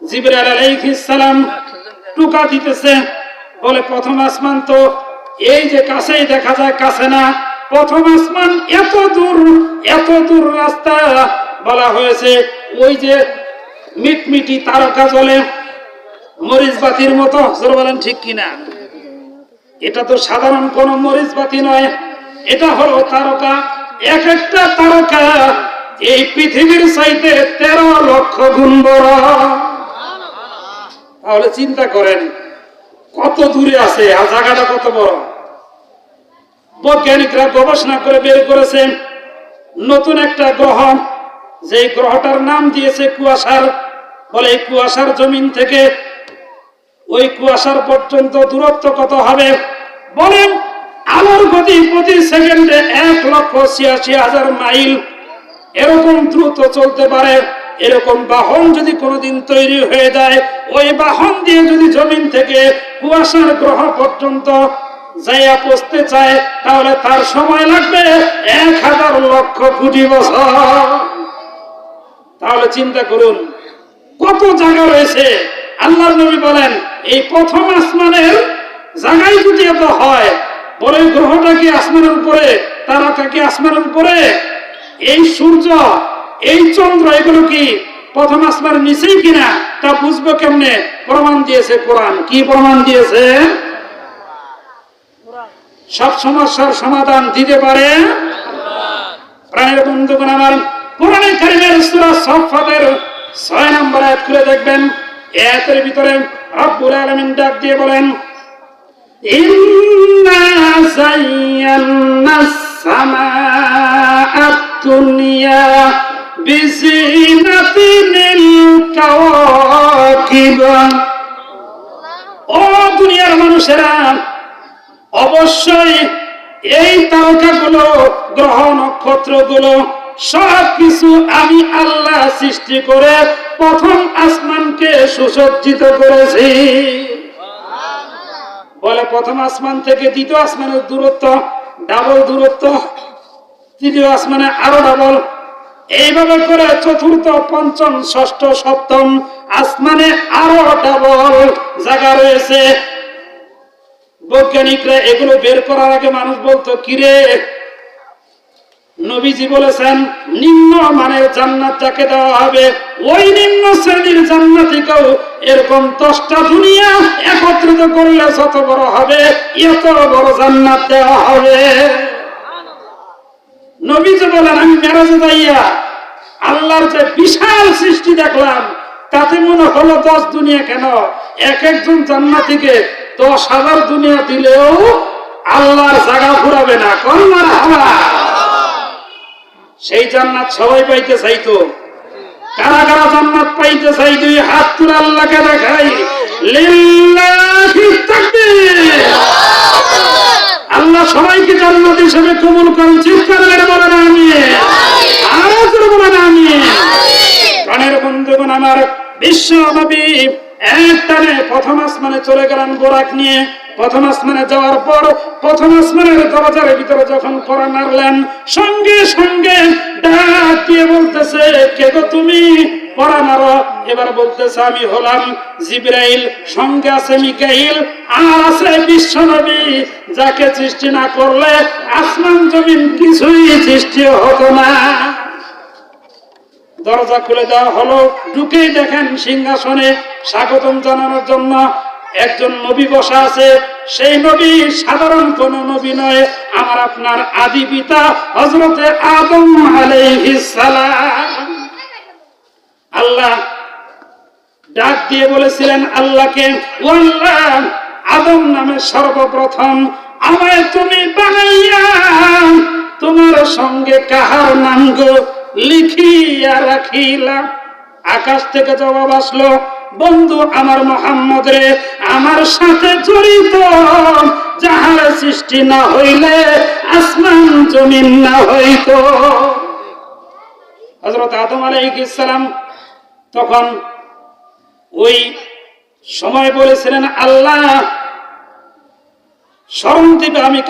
জিবরাইল আলাইহিস সালাম টুকা দিতেছে, বলে প্রথম আসমান তো এই যে কাছেই দেখা যায়, কাছে না। প্রথম আসমান এত দূর রাস্তা। বলা হয়েছে ওই যে মিটমিটি তারকা জ্বলে মরিচ বাতির মতো। জোরে বলেন ঠিক কিনা? এটা তো সাধারণ কোন মরিচ বাতি নয়, এটা হলো তারকা। এক একটা তারকা এই পৃথিবীর চাইতে 13 লক্ষ গুণ বড়। তাহলে চিন্তা করেন কত দূরে আছে আর জায়গাটা কত বড়। বৈজ্ঞানিকরা গবেষণা করে বের করেছেন নতুন একটা গ্রহ, যে গ্রহটার নাম দিয়েছে কুয়াশার। বলে এই কুয়াশার জমিন থেকে ওই কুয়াশার পর্যন্ত দূরত্ব কত হবে? বলেন আলোর গতি প্রতি সেকেন্ডে 1,86,000 মাইল। এরকম দ্রুত চলতে পারে। এরকম বাহন যদি কোনোদিন তৈরি হয়ে যায়, ওই বাহন দিয়ে যদি জমিন থেকে কুয়াশার গ্রহ পর্যন্ত যাইয়া পৌঁছতে চায়, তাহলে তার সময় লাগবে 1000 লক্ষ কোটি বছর। তাহলে চিন্তা করুন কত জায়গা রয়েছে। আল্লাহর নবী বলেন এই প্রথম আসমানের জায়গায় যদি এত হয়, বলে গ্রহটা কি আসমানের উপরে, তারাটা কি আসমানের উপরে, এই সূর্য, এই চন্দ্র, এগুলো কি প্রথম আসমানের নিচেই কিনা তা বুঝবো কেমনে? প্রমাণ দিয়েছে কোরআন। কি প্রমাণ দিয়েছে? সব সমস্যার সমাধান দিতে পারে প্রাণের বন্ধুগণ আমার। কোরআনে কারীমের সূরা সাফফাতের 6 নম্বর আয়াত খুলে দেখবেন। আয়াতের ভিতরে রব্বুল আলামিন ডাক দিয়ে বলেন, ইন্না যায়্যানাস সামাআত দুনিয়া বিজিনাতিল কাওয়াকিব। ও দুনিয়ার মানুষেরা, অবশ্যই এই তারকাগুলো, গ্রহ নক্ষত্রগুলো সবকিছু আমি আল্লাহ সৃষ্টি করে প্রথম আসমানকে সুসজ্জিত করেছি। বলে প্রথম আসমান থেকে দ্বিতীয় আসমানের দূরত্ব ডাবল দূরত্ব, তৃতীয় আসমানে আরো ডাবল। এইভাবে করে চতুর্থ, পঞ্চম, ষষ্ঠ, সপ্তম আসমানে আরো ডাবল জায়গা রয়েছে। বৈজ্ঞানিকরা এগুলো বের করার আগে মানুষ বলতো কিরে, নবীজি বলেছেন নিম্ন মানের জান্নাত যাকে দেওয়া হবে, ওই নিম্ন শ্রেণীর জান্নাতীকেও এরকম 10টা দুনিয়া একত্রিত করলে যত বড় হবে, এত বড় জান্নাত দেওয়া হবে। নবীজি বলেন আমি মেরাজে যাইয়া আল্লাহর যে বিশাল সৃষ্টি দেখলাম, তাতে মনে হলো 10 দুনিয়া কেন, এক একজন জান্নাতীকে 10,000 দুনিয়া দিলেও আল্লাহর জায়গা ফুরাবে না। কোন মারহাবা। সেই জান্নাত সবাই পাইতে চাইতো। কারা কারা জান্নাত পাইতে চাই? 2 হাত তুলে আল্লাহকে দেখাই। লিল্লাহি তাকবীর। আল্লাহ সবাইকে জান্নাত হিসেবে কবুল করুন। চিৎকার করে বলেন আমিন। আরো জোরে বলেন আমিন। প্রাণের বন্ধুগণ আমার, বিশ্ব নবী একটানে প্রথম আসমানে চলে গেলেন বোরাক নিয়ে। প্রথম আসমানে যাওয়ার পর প্রথম আসমানের দরজার ভিতরে যখন পড়া নাড়লেন, সঙ্গে সঙ্গে ডাক দিয়ে বলতেছে, কে গো তুমি? পড়া নাড়ো। এবার বলতেছে আমি হলাম জিবরাইল, সঙ্গে আছে মিকাইল, আর আছে বিশ্ব নবী, যাকে সৃষ্টি না করলে আসমান জমিন কিছুই সৃষ্টি হতো না। দরজা খুলে দেওয়া হলো। ঢুকেই দেখেন সিংহাসনে স্বাগতম জানানোর জন্য একজন নবী বসা আছে। সেই নবী সাধারণ কোন নবী নয়, আমার আপনার আদি পিতা হযরতে আদম আলাইহিস সালাম। আল্লাহ আল্লাহ ডাক দিয়ে বলেছিলেন আল্লাহকে, ও আল্লাহ, আদম নামে সর্বপ্রথম আমায় তুমি বানাইয়া তোমার সঙ্গে কাহার নাম গো লিখিয়া রাখিলা। আকাশ থেকে জবাব আসলো, বন্ধু আমার মুহাম্মদ রে, আমার সাথে জড়িত যাহার সৃষ্টি না হইলে আসমান জমিন না হইত। হযরত আদম আলাইহিস সালাম তখন ওই সময় বলেছিলেন, আল্লাহ স্মরণ দিবে আমি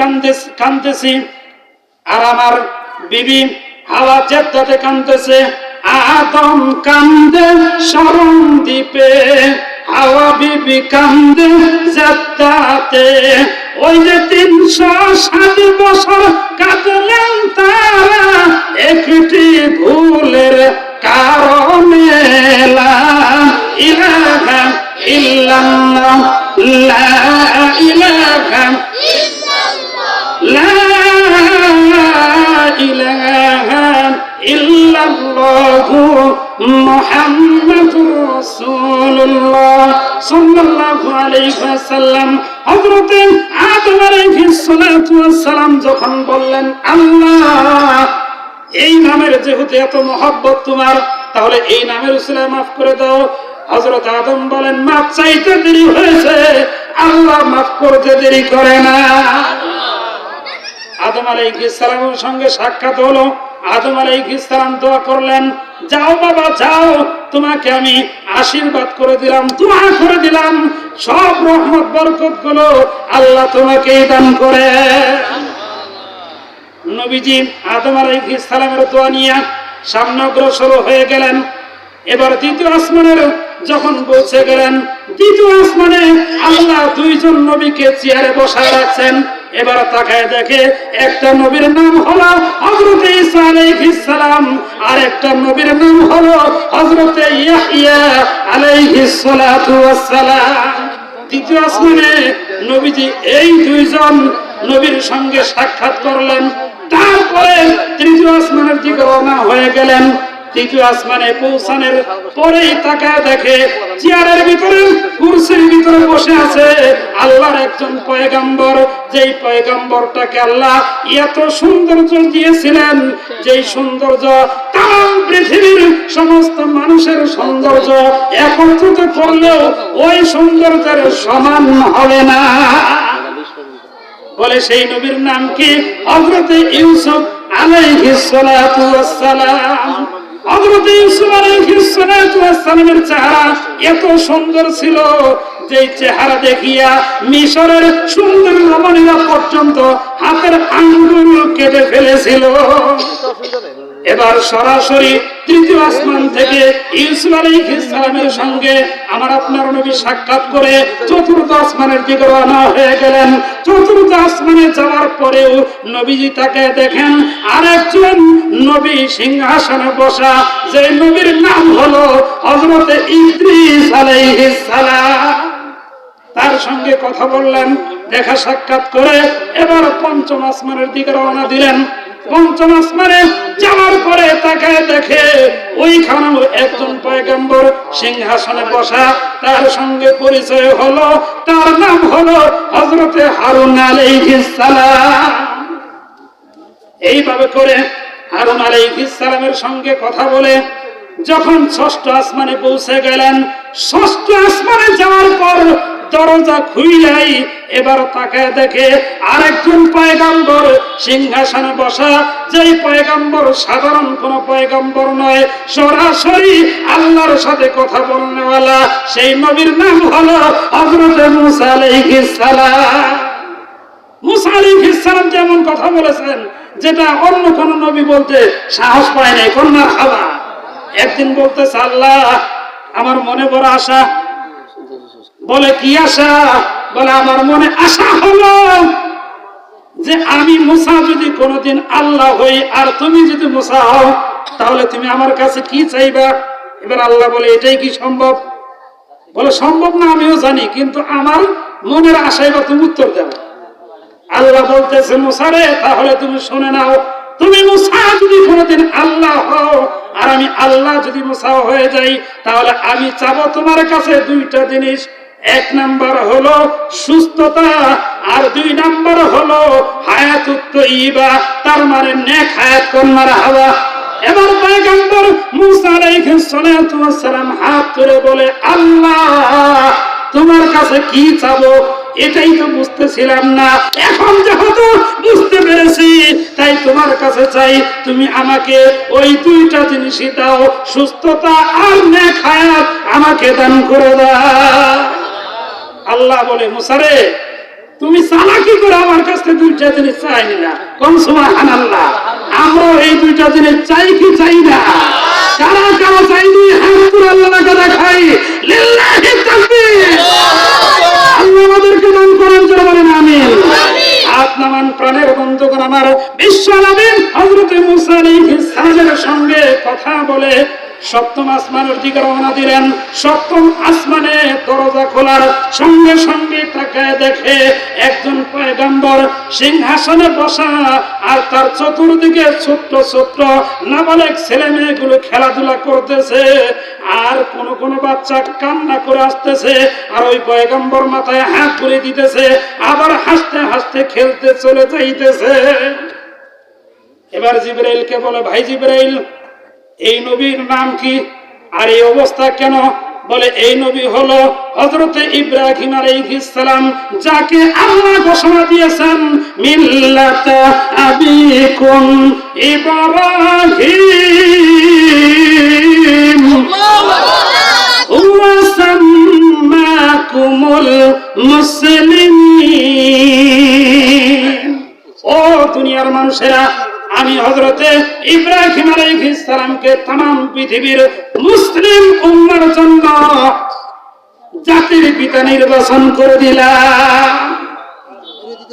কাঁদতেছি, আর আমার বিবি হাওয়া জেদ্দাতে কাঁদতেছে। আদম কান্দে স্মরণ দিবে, হাওয়া বিবি কান্দে জেদ্দাতে। ওই যে 307 বছর কাঁদলেন তারা একটি ভুলের কারণে। লা ইলাহা ইল্লাল্লাহ, লা ইলাহা লা ইলাহা ইল্লাল্লাহু মুহাম্মাদুর রাসূলুল্লাহ সাল্লাল্লাহু আলাইহি ওয়াসাল্লাম। হযরত আদম আলাইহিস সালাতু ওয়াস সালাম যখন বললেন, আল্লাহ এই নামের যেহেতু এত মহব্বত তোমার, তাহলে এই নামের উসিলায় মাফ করে দাও। হযরত আদম বলেন, মাফ চাইতে দেরি হয়েছে, আল্লাহ মাফ করতে দেরি করে না। আদম আলাইহিস সালামের সঙ্গে সাক্ষাৎ হলো। আদম আলাইহিস সালাম দোয়া করলেন, যাও বাবা যাও, তোমাকে আমি আশীর্বাদ করে দিলাম, দোয়া করে দিলাম, সব রহমত বরকত গুলো আল্লাহ তোমাকেই দান করে। নবীজি আদম আলাইহিস সালামের দোয়া নিয়ে সামনে অগ্রসর হয়ে গেলেন। এবার দ্বিতীয় আসমানের যখন পৌঁছে গেলেন, দ্বিতীয় আসমানে আল্লাহ 2 জন নবীকে চেয়ারে বসায় রাখছেন। এবার তাকায় দেখে একটা নবীর নাম হলো হযরত ঈসা আলাইহিস সালাম, আর একটা নবীর নাম হলো হযরত ইয়াহইয়া আলাইহিস সালাতু ওয়াস সালাম। দ্বিতীয় আসমানে নবীজি এই 2 জন নবীর সঙ্গে সাক্ষাৎ করলেন। তারপরে তৃতীয় আসমানের দিকে রওনা হয়ে গেলেন। তৃতীয় আসমানে পৌঁছানোর পরেই তাকায় দেখে চেয়ারের ভিতরে, কুরসির ভিতরে বসে আছে আল্লাহর একজন পয়গম্বর। যেই পয়গম্বরটাকে আল্লাহ এত সৌন্দর্য দিয়েছিলেন, যেই সৌন্দর্য তাম পৃথিবীর সমস্ত মানুষের সৌন্দর্য একত্রিত করলেও ওই সৌন্দর্যের সমান হবে না। বলে সেই নবীর নাম কি? হযরত ইউসুফ আলাইহিস সালাতু ওয়াস সালাম। হযরত ইউসুফ আলাইহিস সালাতু ওয়াস সালামের চেহারা এত সুন্দর ছিল, যে চেহারা দেখিয়া মিশরের সুন্দর রমণীরা পর্যন্ত হাতের আঙ্গুল কেটে ফেলেছিল। এবার সরাসরি তৃতীয় আসমান থেকে ইউসুফ আলাইহিস সালামের সঙ্গে আমার আপনার নবী সাক্ষাৎ করে চতুর্থ আসমানের দিকে রওনা হয়ে গেলেন। চতুর্থ আসমানে যাওয়ার পরেও নবীজি তাকে দেখেন আরেকজন নবী সিংহাসনে বসা, যে নবীর নাম হলো হযরত ইদ্রিস আলাইহিস সালাম। তার সঙ্গে কথা বললেন, দেখা সাক্ষাৎ করে এবার পঞ্চম আসমানের দিকে রওনা দিলেন। পঞ্চম আসমানে যাওয়ার পরে তাকায় দেখে ওইখানেও একজন পয়গম্বর সিংহাসনে বসা, তার সঙ্গে পরিচয় হলো, তার নাম হলো হযরত হারুন আলাইহিস সালাম। এইভাবে করে হারুন আলাইহিস সালামের সঙ্গে কথা বলে যখন ষষ্ঠ আসমানে পৌঁছে গেলেন, ষষ্ঠ আসমানে যাওয়ার পর দরজা খুইলাই এবার তাকায় দেখে আরেকজন পয়গম্বর সিংহাসনে বসা, যেই পয়গম্বর সাধারণ কোন পয়গম্বর নয়, সরাসরি আল্লাহর সাথে কথা বলনেওয়ালা, সেই নবীর নাম হলো হযরত মুসা আলাইহিস সালাম। মুসা আলাইহিস সালাম যেমন কথা বলেছেন, যেটা অন্য কোন নবী বলতে সাহস পায় নাই। কন্যার খাওয়া একদিন বলতেছে, আল্লাহ আমার মনে বড় আশা। বলে কি আশা? বলে আমার মনে আশা হলো যে আমি মুসা যদি কোনদিন আল্লাহ হই আর তুমি যদি মুসা হও, তাহলে তুমি আমার কাছে কি চাইবা? এবার আল্লাহ বলে এটাই কি সম্ভব? বলে সম্ভব না আমিও জানি, কিন্তু আমার মনের আশায় বা তুমি উত্তর দাও। আল্লাহ বলতেছে, মুসা রে তাহলে তুমি শুনে নাও, তুমি মুসা যদি কোনদিন আল্লাহ হও আর আমি আল্লাহ যদি মুসা হয়ে যাই, তাহলে আমি চাবো তোমার কাছে দুইটা জিনিস। এক নাম্বার হলো সুস্থতা, আর দুই নাম্বার হলো হায়াতুত তাইয়্যিবা, তার মানে নেক হায়াত কোন মারহাবা। এবার পয়গম্বর মুসা আলাইহিস সালাতু ওয়াস সালাম হাত তুলে বলে, আল্লাহ তোমার কাছে কি চাবো এটাই তো বুঝতেছিলাম না, এখন যেহেতু বুঝতে পেরেছি তাই তোমার কাছে চাই, তুমি আমাকে ওই দুইটা জিনিসই দাও, সুস্থতা আর নেক হায়াত আমাকে দান করে দাও। আল্লাহ বলে, মুসা রে তুমি চালাকি করে আমার কাছে দুইটা জিনিস চাইনি না, কোন সুবহানাল্লাহ। আমরা এই দুইটা জিনিস চাই কি চাই না? কারা কারা চাইনি হাত তুলে আল্লাহকে দেখাই, লিল্লাহি তাকবীর। আল্লাহ আমাদেরকে দান করেন, যারা বলেন আমিন। হাত নামান প্রাণের বন্ধুগণ আমার, বিশ্ব নবী হযরত মুসা আলাইহিস সালামের সঙ্গে কথা বলে সপ্তম আসমানের দিকে রওনা দিলেন। সপ্তম আসমানে দরজা খোলার সঙ্গে সঙ্গে তাকায় দেখে একজন পয়গম্বর সিংহাসনে বসা, আর তার চতুর্দিকে ছোট্ট ছোট্ট নাবালেক ছেলে মেয়েগুলো খেলাধুলা করতেছে, আর কোন কোন বাচ্চা কান্না করে আসতেছে, আর ওই পয়গম্বর মাথায় হাত তুলে দিতেছে, আবার হাসতে হাসতে খেলতে চলে যাইতেছে। এবার জিবরাইলকে বলে, ভাই জিবরাইল এই নবীর নাম কি, আর এই অবস্থা কেন? বলে, এই নবী হলো হযরতে ইব্রাহিম আলাইহিস সালাম, যাকে আল্লাহ ঘোষণা দিয়েছেন মিল্লাতা আবিকুম ইব্রাহিম ওয়া সাম্মাকুমুল মুসলিমিন। ও দুনিয়ার মানুষেরা, আমি হযরতে ইব্রাহিম আলাইহিস সালামকে तमाम পৃথিবীর মুসলিম উম্মার জন্য জাতির পিতা নির্বাচন করে দিলাম।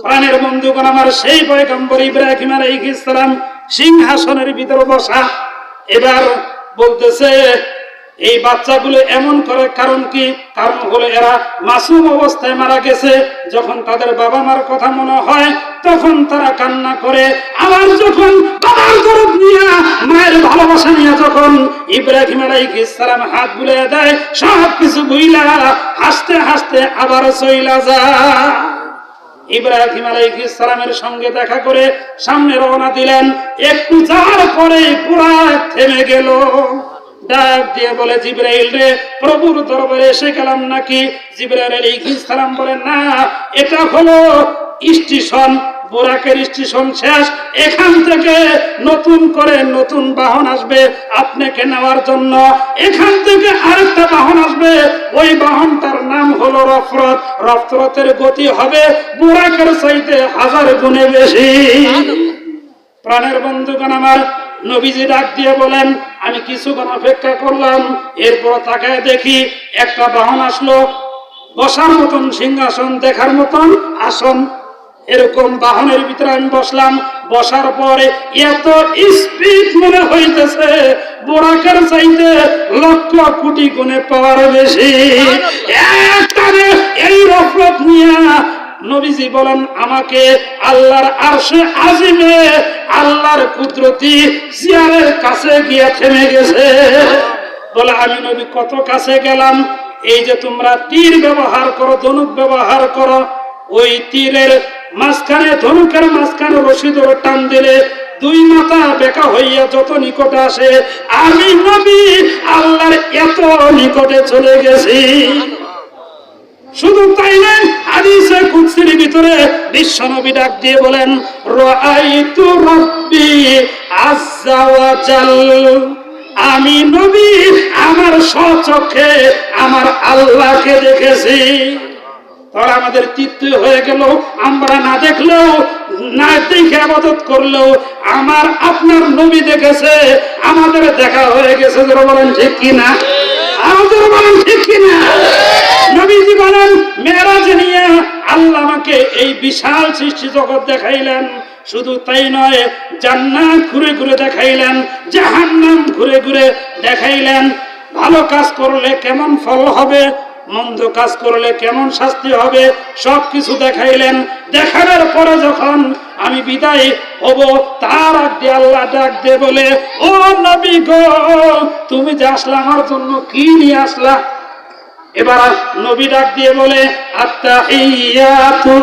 প্রাণের বন্ধুগণ আমার, সেই পয়গম্বর ইব্রাহিম আলাইহিস সালাম সিংহাসনের ভিতরে বসা। এবার বলতেছে, এই বাচ্চাগুলো এমন করে কারণ কি? কারণ হলো এরা মাসুম অবস্থায় মারা গেছে, যখন তাদের বাবা মার কথা মনে হয় তখন তারা কান্না করে, আবার যখন বাবার দরদ নিয়ে মায়ের ভালোবাসা নিয়ে যখন ইব্রাহিম আলাইহিস সালাম হাত বুলিয়ে দেয়, সব কিছু ভুইলা হাসতে হাসতে আবার চইলা যায়। ইব্রাহিম আলাইহিস সালামের সঙ্গে দেখা করে সামনে রওনা দিলেন। একটু যাওয়ার পরে পুরা থেমে গেল। ডাক দিয়ে বলে, জিবরাইল রে, প্রভুর দরবারে এসে গেলাম নাকি? জিবরাইল আলাইহিস সালাম বলেন, না, এটা হলো স্টেশন, বুরাকের স্টেশন শেষ, এখান থেকে নতুন করে নতুন বাহন আসবে আপনাকে নেওয়ার জন্য। এখান থেকে আরেকটা বাহন আসবে, ওই বাহনটার নাম হলো রফরত। রফরতের গতি হবে বুরাকের চাইতে 1000 গুণে বেশি। প্রাণের বন্ধুগণ আমার, নবীজি ডাক দিয়ে বলেন, আমি কিছুক্ষণ অপেক্ষা করলাম, এরপর তাকায় দেখি একটা বাহন আসলো, বসার মতন সিংহাসন, দেখার মতন আসন, এরকম বাহনের ভিতরে আমি বসলাম। বসার পরে এত স্পিড মনে হইতেছে বোরাকের চাইতে লক্ষ কোটি গুণে পাওয়ার বেশি। একটারে এই রফরত নিয়ে নবীজি বলেন, আমাকে আল্লাহর আরশে আজিমে আল্লাহর কুদরতি চেয়ারের কাছে গিয়ে থেমে গেছে। বলে, আমি নবী কত কাছে গেলাম? এই যে তোমরা তীর ব্যবহার করো, ধনুক ব্যবহার করো, ওই তীরের মাঝখানে, ধনুকের মাঝখানে রশি ধরে টান দিলে দুই মাথা বেঁকা হইয়া যত নিকটে আসে, আমি নবী আল্লাহর এত নিকটে চলে গেছি। শুধু তাই না, হাদিসে কুদসির ভিতরে বিশ্ব নবী ডাক দিয়ে বলেন, রাআইতু রাব্বি আযজা ওয়া জাল, আমি নবী আমার স্বচক্ষে আমার আল্লাহকে দেখেছি। তাহলে আমাদের তৃপ্তি হয়ে গেল, আমরা না দেখলেও, না দেখে ইবাদত করলেও আমার আপনার নবী দেখেছে, আমাদের দেখা হয়ে গেছে। যারা বলেন ঠিক কিনা? আমাদের বলেন ঠিক কিনা? নবীজি বলেন, মেরাজ নিয়ে আল্লাহ আমাকে এই বিশাল সৃষ্টি জগৎ দেখাইলেন। শুধু তাই নয়, জান্নাত ঘুরে ঘুরে দেখাইলেন, জাহান্নাম ঘুরে ঘুরে দেখাইলেন। ভালো কাজ করলে কেমন ফল হবে, মন্দ কাজ করলে কেমন শাস্তি হবে সবকিছু দেখাইলেন। দেখানোর পরে যখন আমি বিদায় হব তার আগে আল্লাহ ডাক দিয়ে বলে, ও নবী গো, তুমি যে আসলা আমার জন্য কি নিয়ে আসলা? এবার নবী ডাক দিয়ে বলে, আত্তাহিয়াতু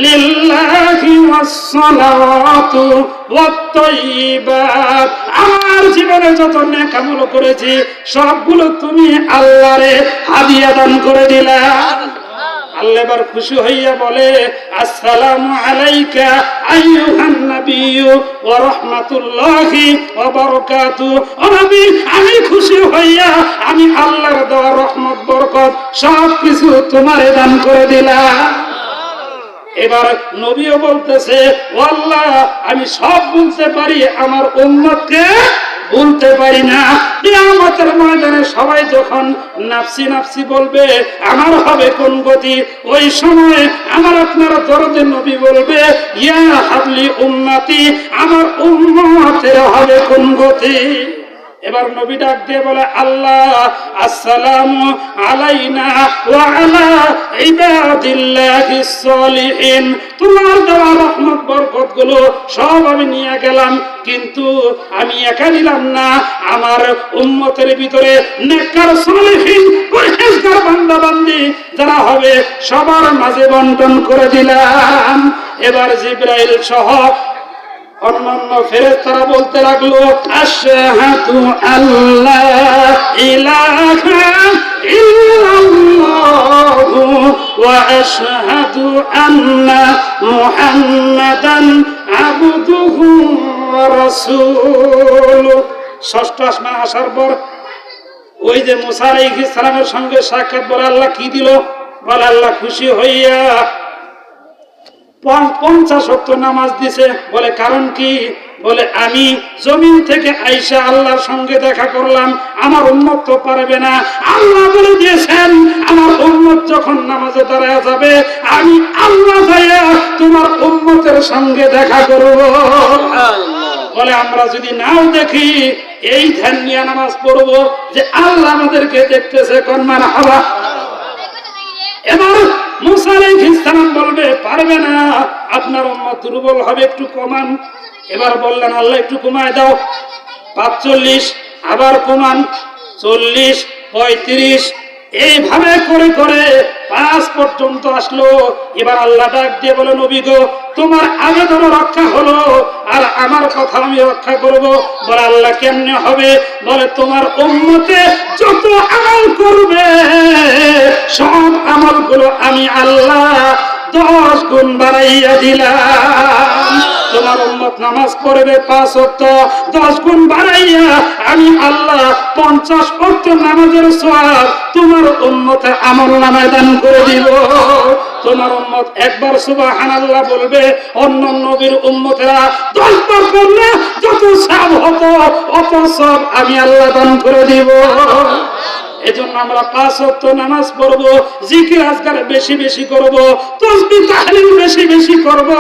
লিল্লাহি ওয়াস সালাতু ওয়াত তাইয়্যিবাত, আমার জীবনে যত নেক আমল করেছি সবগুলো তুমি আল্লাহরে হাদিয়া দান করে দিলা। আল্লাহ এবার খুশি হইয়া বলে, আসসালামু আলাইকা আইয়ুহান নাবিয়্যু ওয়া রাহমাতুল্লাহি ওয়া বারাকাতুহু। ও নবী, আমি খুশি হইয়া আমি আল্লাহর দেওয়া রহমত বরকত সব কিছু তোমারে দান করে দিলাম। এবার নবীও বলতেছে, ও আল্লাহ, আমি সব বলতে পারি, আমার উম্মতকে বলতে পারি না। কিয়ামতের ময়দানে সবাই যখন নাফসি নাফসি বলবে, আমার হবে কোন গতি? ওই সময় আমার আপনার দরদে নবী বলবে, ইয়া হাবলি উম্মতি, আমার উম্মতের হবে কোন গতি? এবার নবী ডাক দিয়ে বলে, আল্লাহ, আসসালামু আলাইনা ওয়া আলা ইবাদিল্লাহিস সলিহিন, তোমার দেওয়া রহমত বরকত গুলো সব আমি নিয়ে গেলাম, কিন্তু আমি একা নিলাম না, আমার উম্মতের ভিতরে নেককার সলিহিন পরহেজগার বান্দা বান্দি যারা হবে সবার মাঝে বন্টন করে দিলাম। এবার জিবরাইল সহ অন্যান্য ফেরেশতারা বলতে লাগলো, আশহাদু আল্লা ইলাহা ইল্লাল্লাহু ওয়া আশহাদু আন্না মুহাম্মাদান আবদুহু ওয়া রাসূলুহু। ষষ্ঠ আসমানে আসার পর ওই যে মুসা আলাইহিস সালামের সঙ্গে সাক্ষাৎ, বলে আল্লাহ কি দিল? বলে আল্লাহ খুশি হইয়া 50 ওয়াক্ত নামাজ দিছে। বলে কারণ কি? বলে আমি জমিন থেকে আইসা আল্লাহর সঙ্গে দেখা করলাম, আমার উম্মত তো পারবে না। আল্লাহ বলে দিয়েছেন, আমার উম্মত যখন নামাজে দাঁড়ায় যাবে, আমি আল্লাহ যাইয়া তোমার উম্মতের সঙ্গে দেখা করব। বলে আমরা যদি নাও দেখি, এই ধ্যান নিয়ে নামাজ পড়বো যে আল্লাহ আমাদেরকে দেখতেছে। কোন মারহাবা। এবার মুসা আলাইহিস সালাম বলবে, পারবে না, আপনার উম্মত দুর্বল হবে, একটু কমান। এবার বললেন, আল্লাহ একটু কমায় দাও। 45, আবার কমান, 40, 35, এইভাবে করে করে 5 পর্যন্ত আসলো। এবার আল্লাহ ডাক দিয়ে বলে, নবী গো, তোমার আবেদন রক্ষা হলো, আর আমার কথা আমি রক্ষা করব। বলে আল্লাহ কেমনে হবে? বলে তোমার উম্মতে যত আমল করবে সব আমলগুলো আমি আল্লাহ 10 গুণ বাড়াইয়া দিলাম। তোমার উম্মত নামাজ পড়বে 5 ওয়াক্ত, 10 গুণ বাড়াইয়া আমি আল্লাহ 50 ওয়াক্ত নামাজের সওয়াব তোমার উম্মতে আমলনামায় দান করে দিব। তোমার উম্মত একবার সুবহানাল্লাহ বলবে, অন্য নবীর উম্মতেরা 10 বার করলে যত সওয়াব হতো অত সওয়াব আমি আল্লাহ দান করে দিব। এজন্য আমরা 5 ওয়াক্ত নামাজ পড়বো, জিকির আজকার বেশি বেশি করব, তাসবিহ তাহলিল বেশি বেশি করব,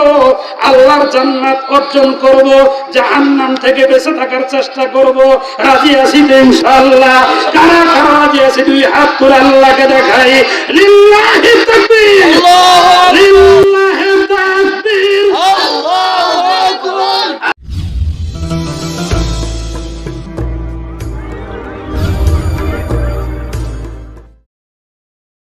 আল্লাহর জান্নাত অর্জন করব, জাহান্নাম থেকে বেঁচে থাকার চেষ্টা করব। রাজি আছি তো ইনশাআল্লাহ? কারা কারা রাজি আছে? 2 হাত তুলে আল্লাহকে দেখাই। লিল্লাহি তাকবীর, লিল্লাহি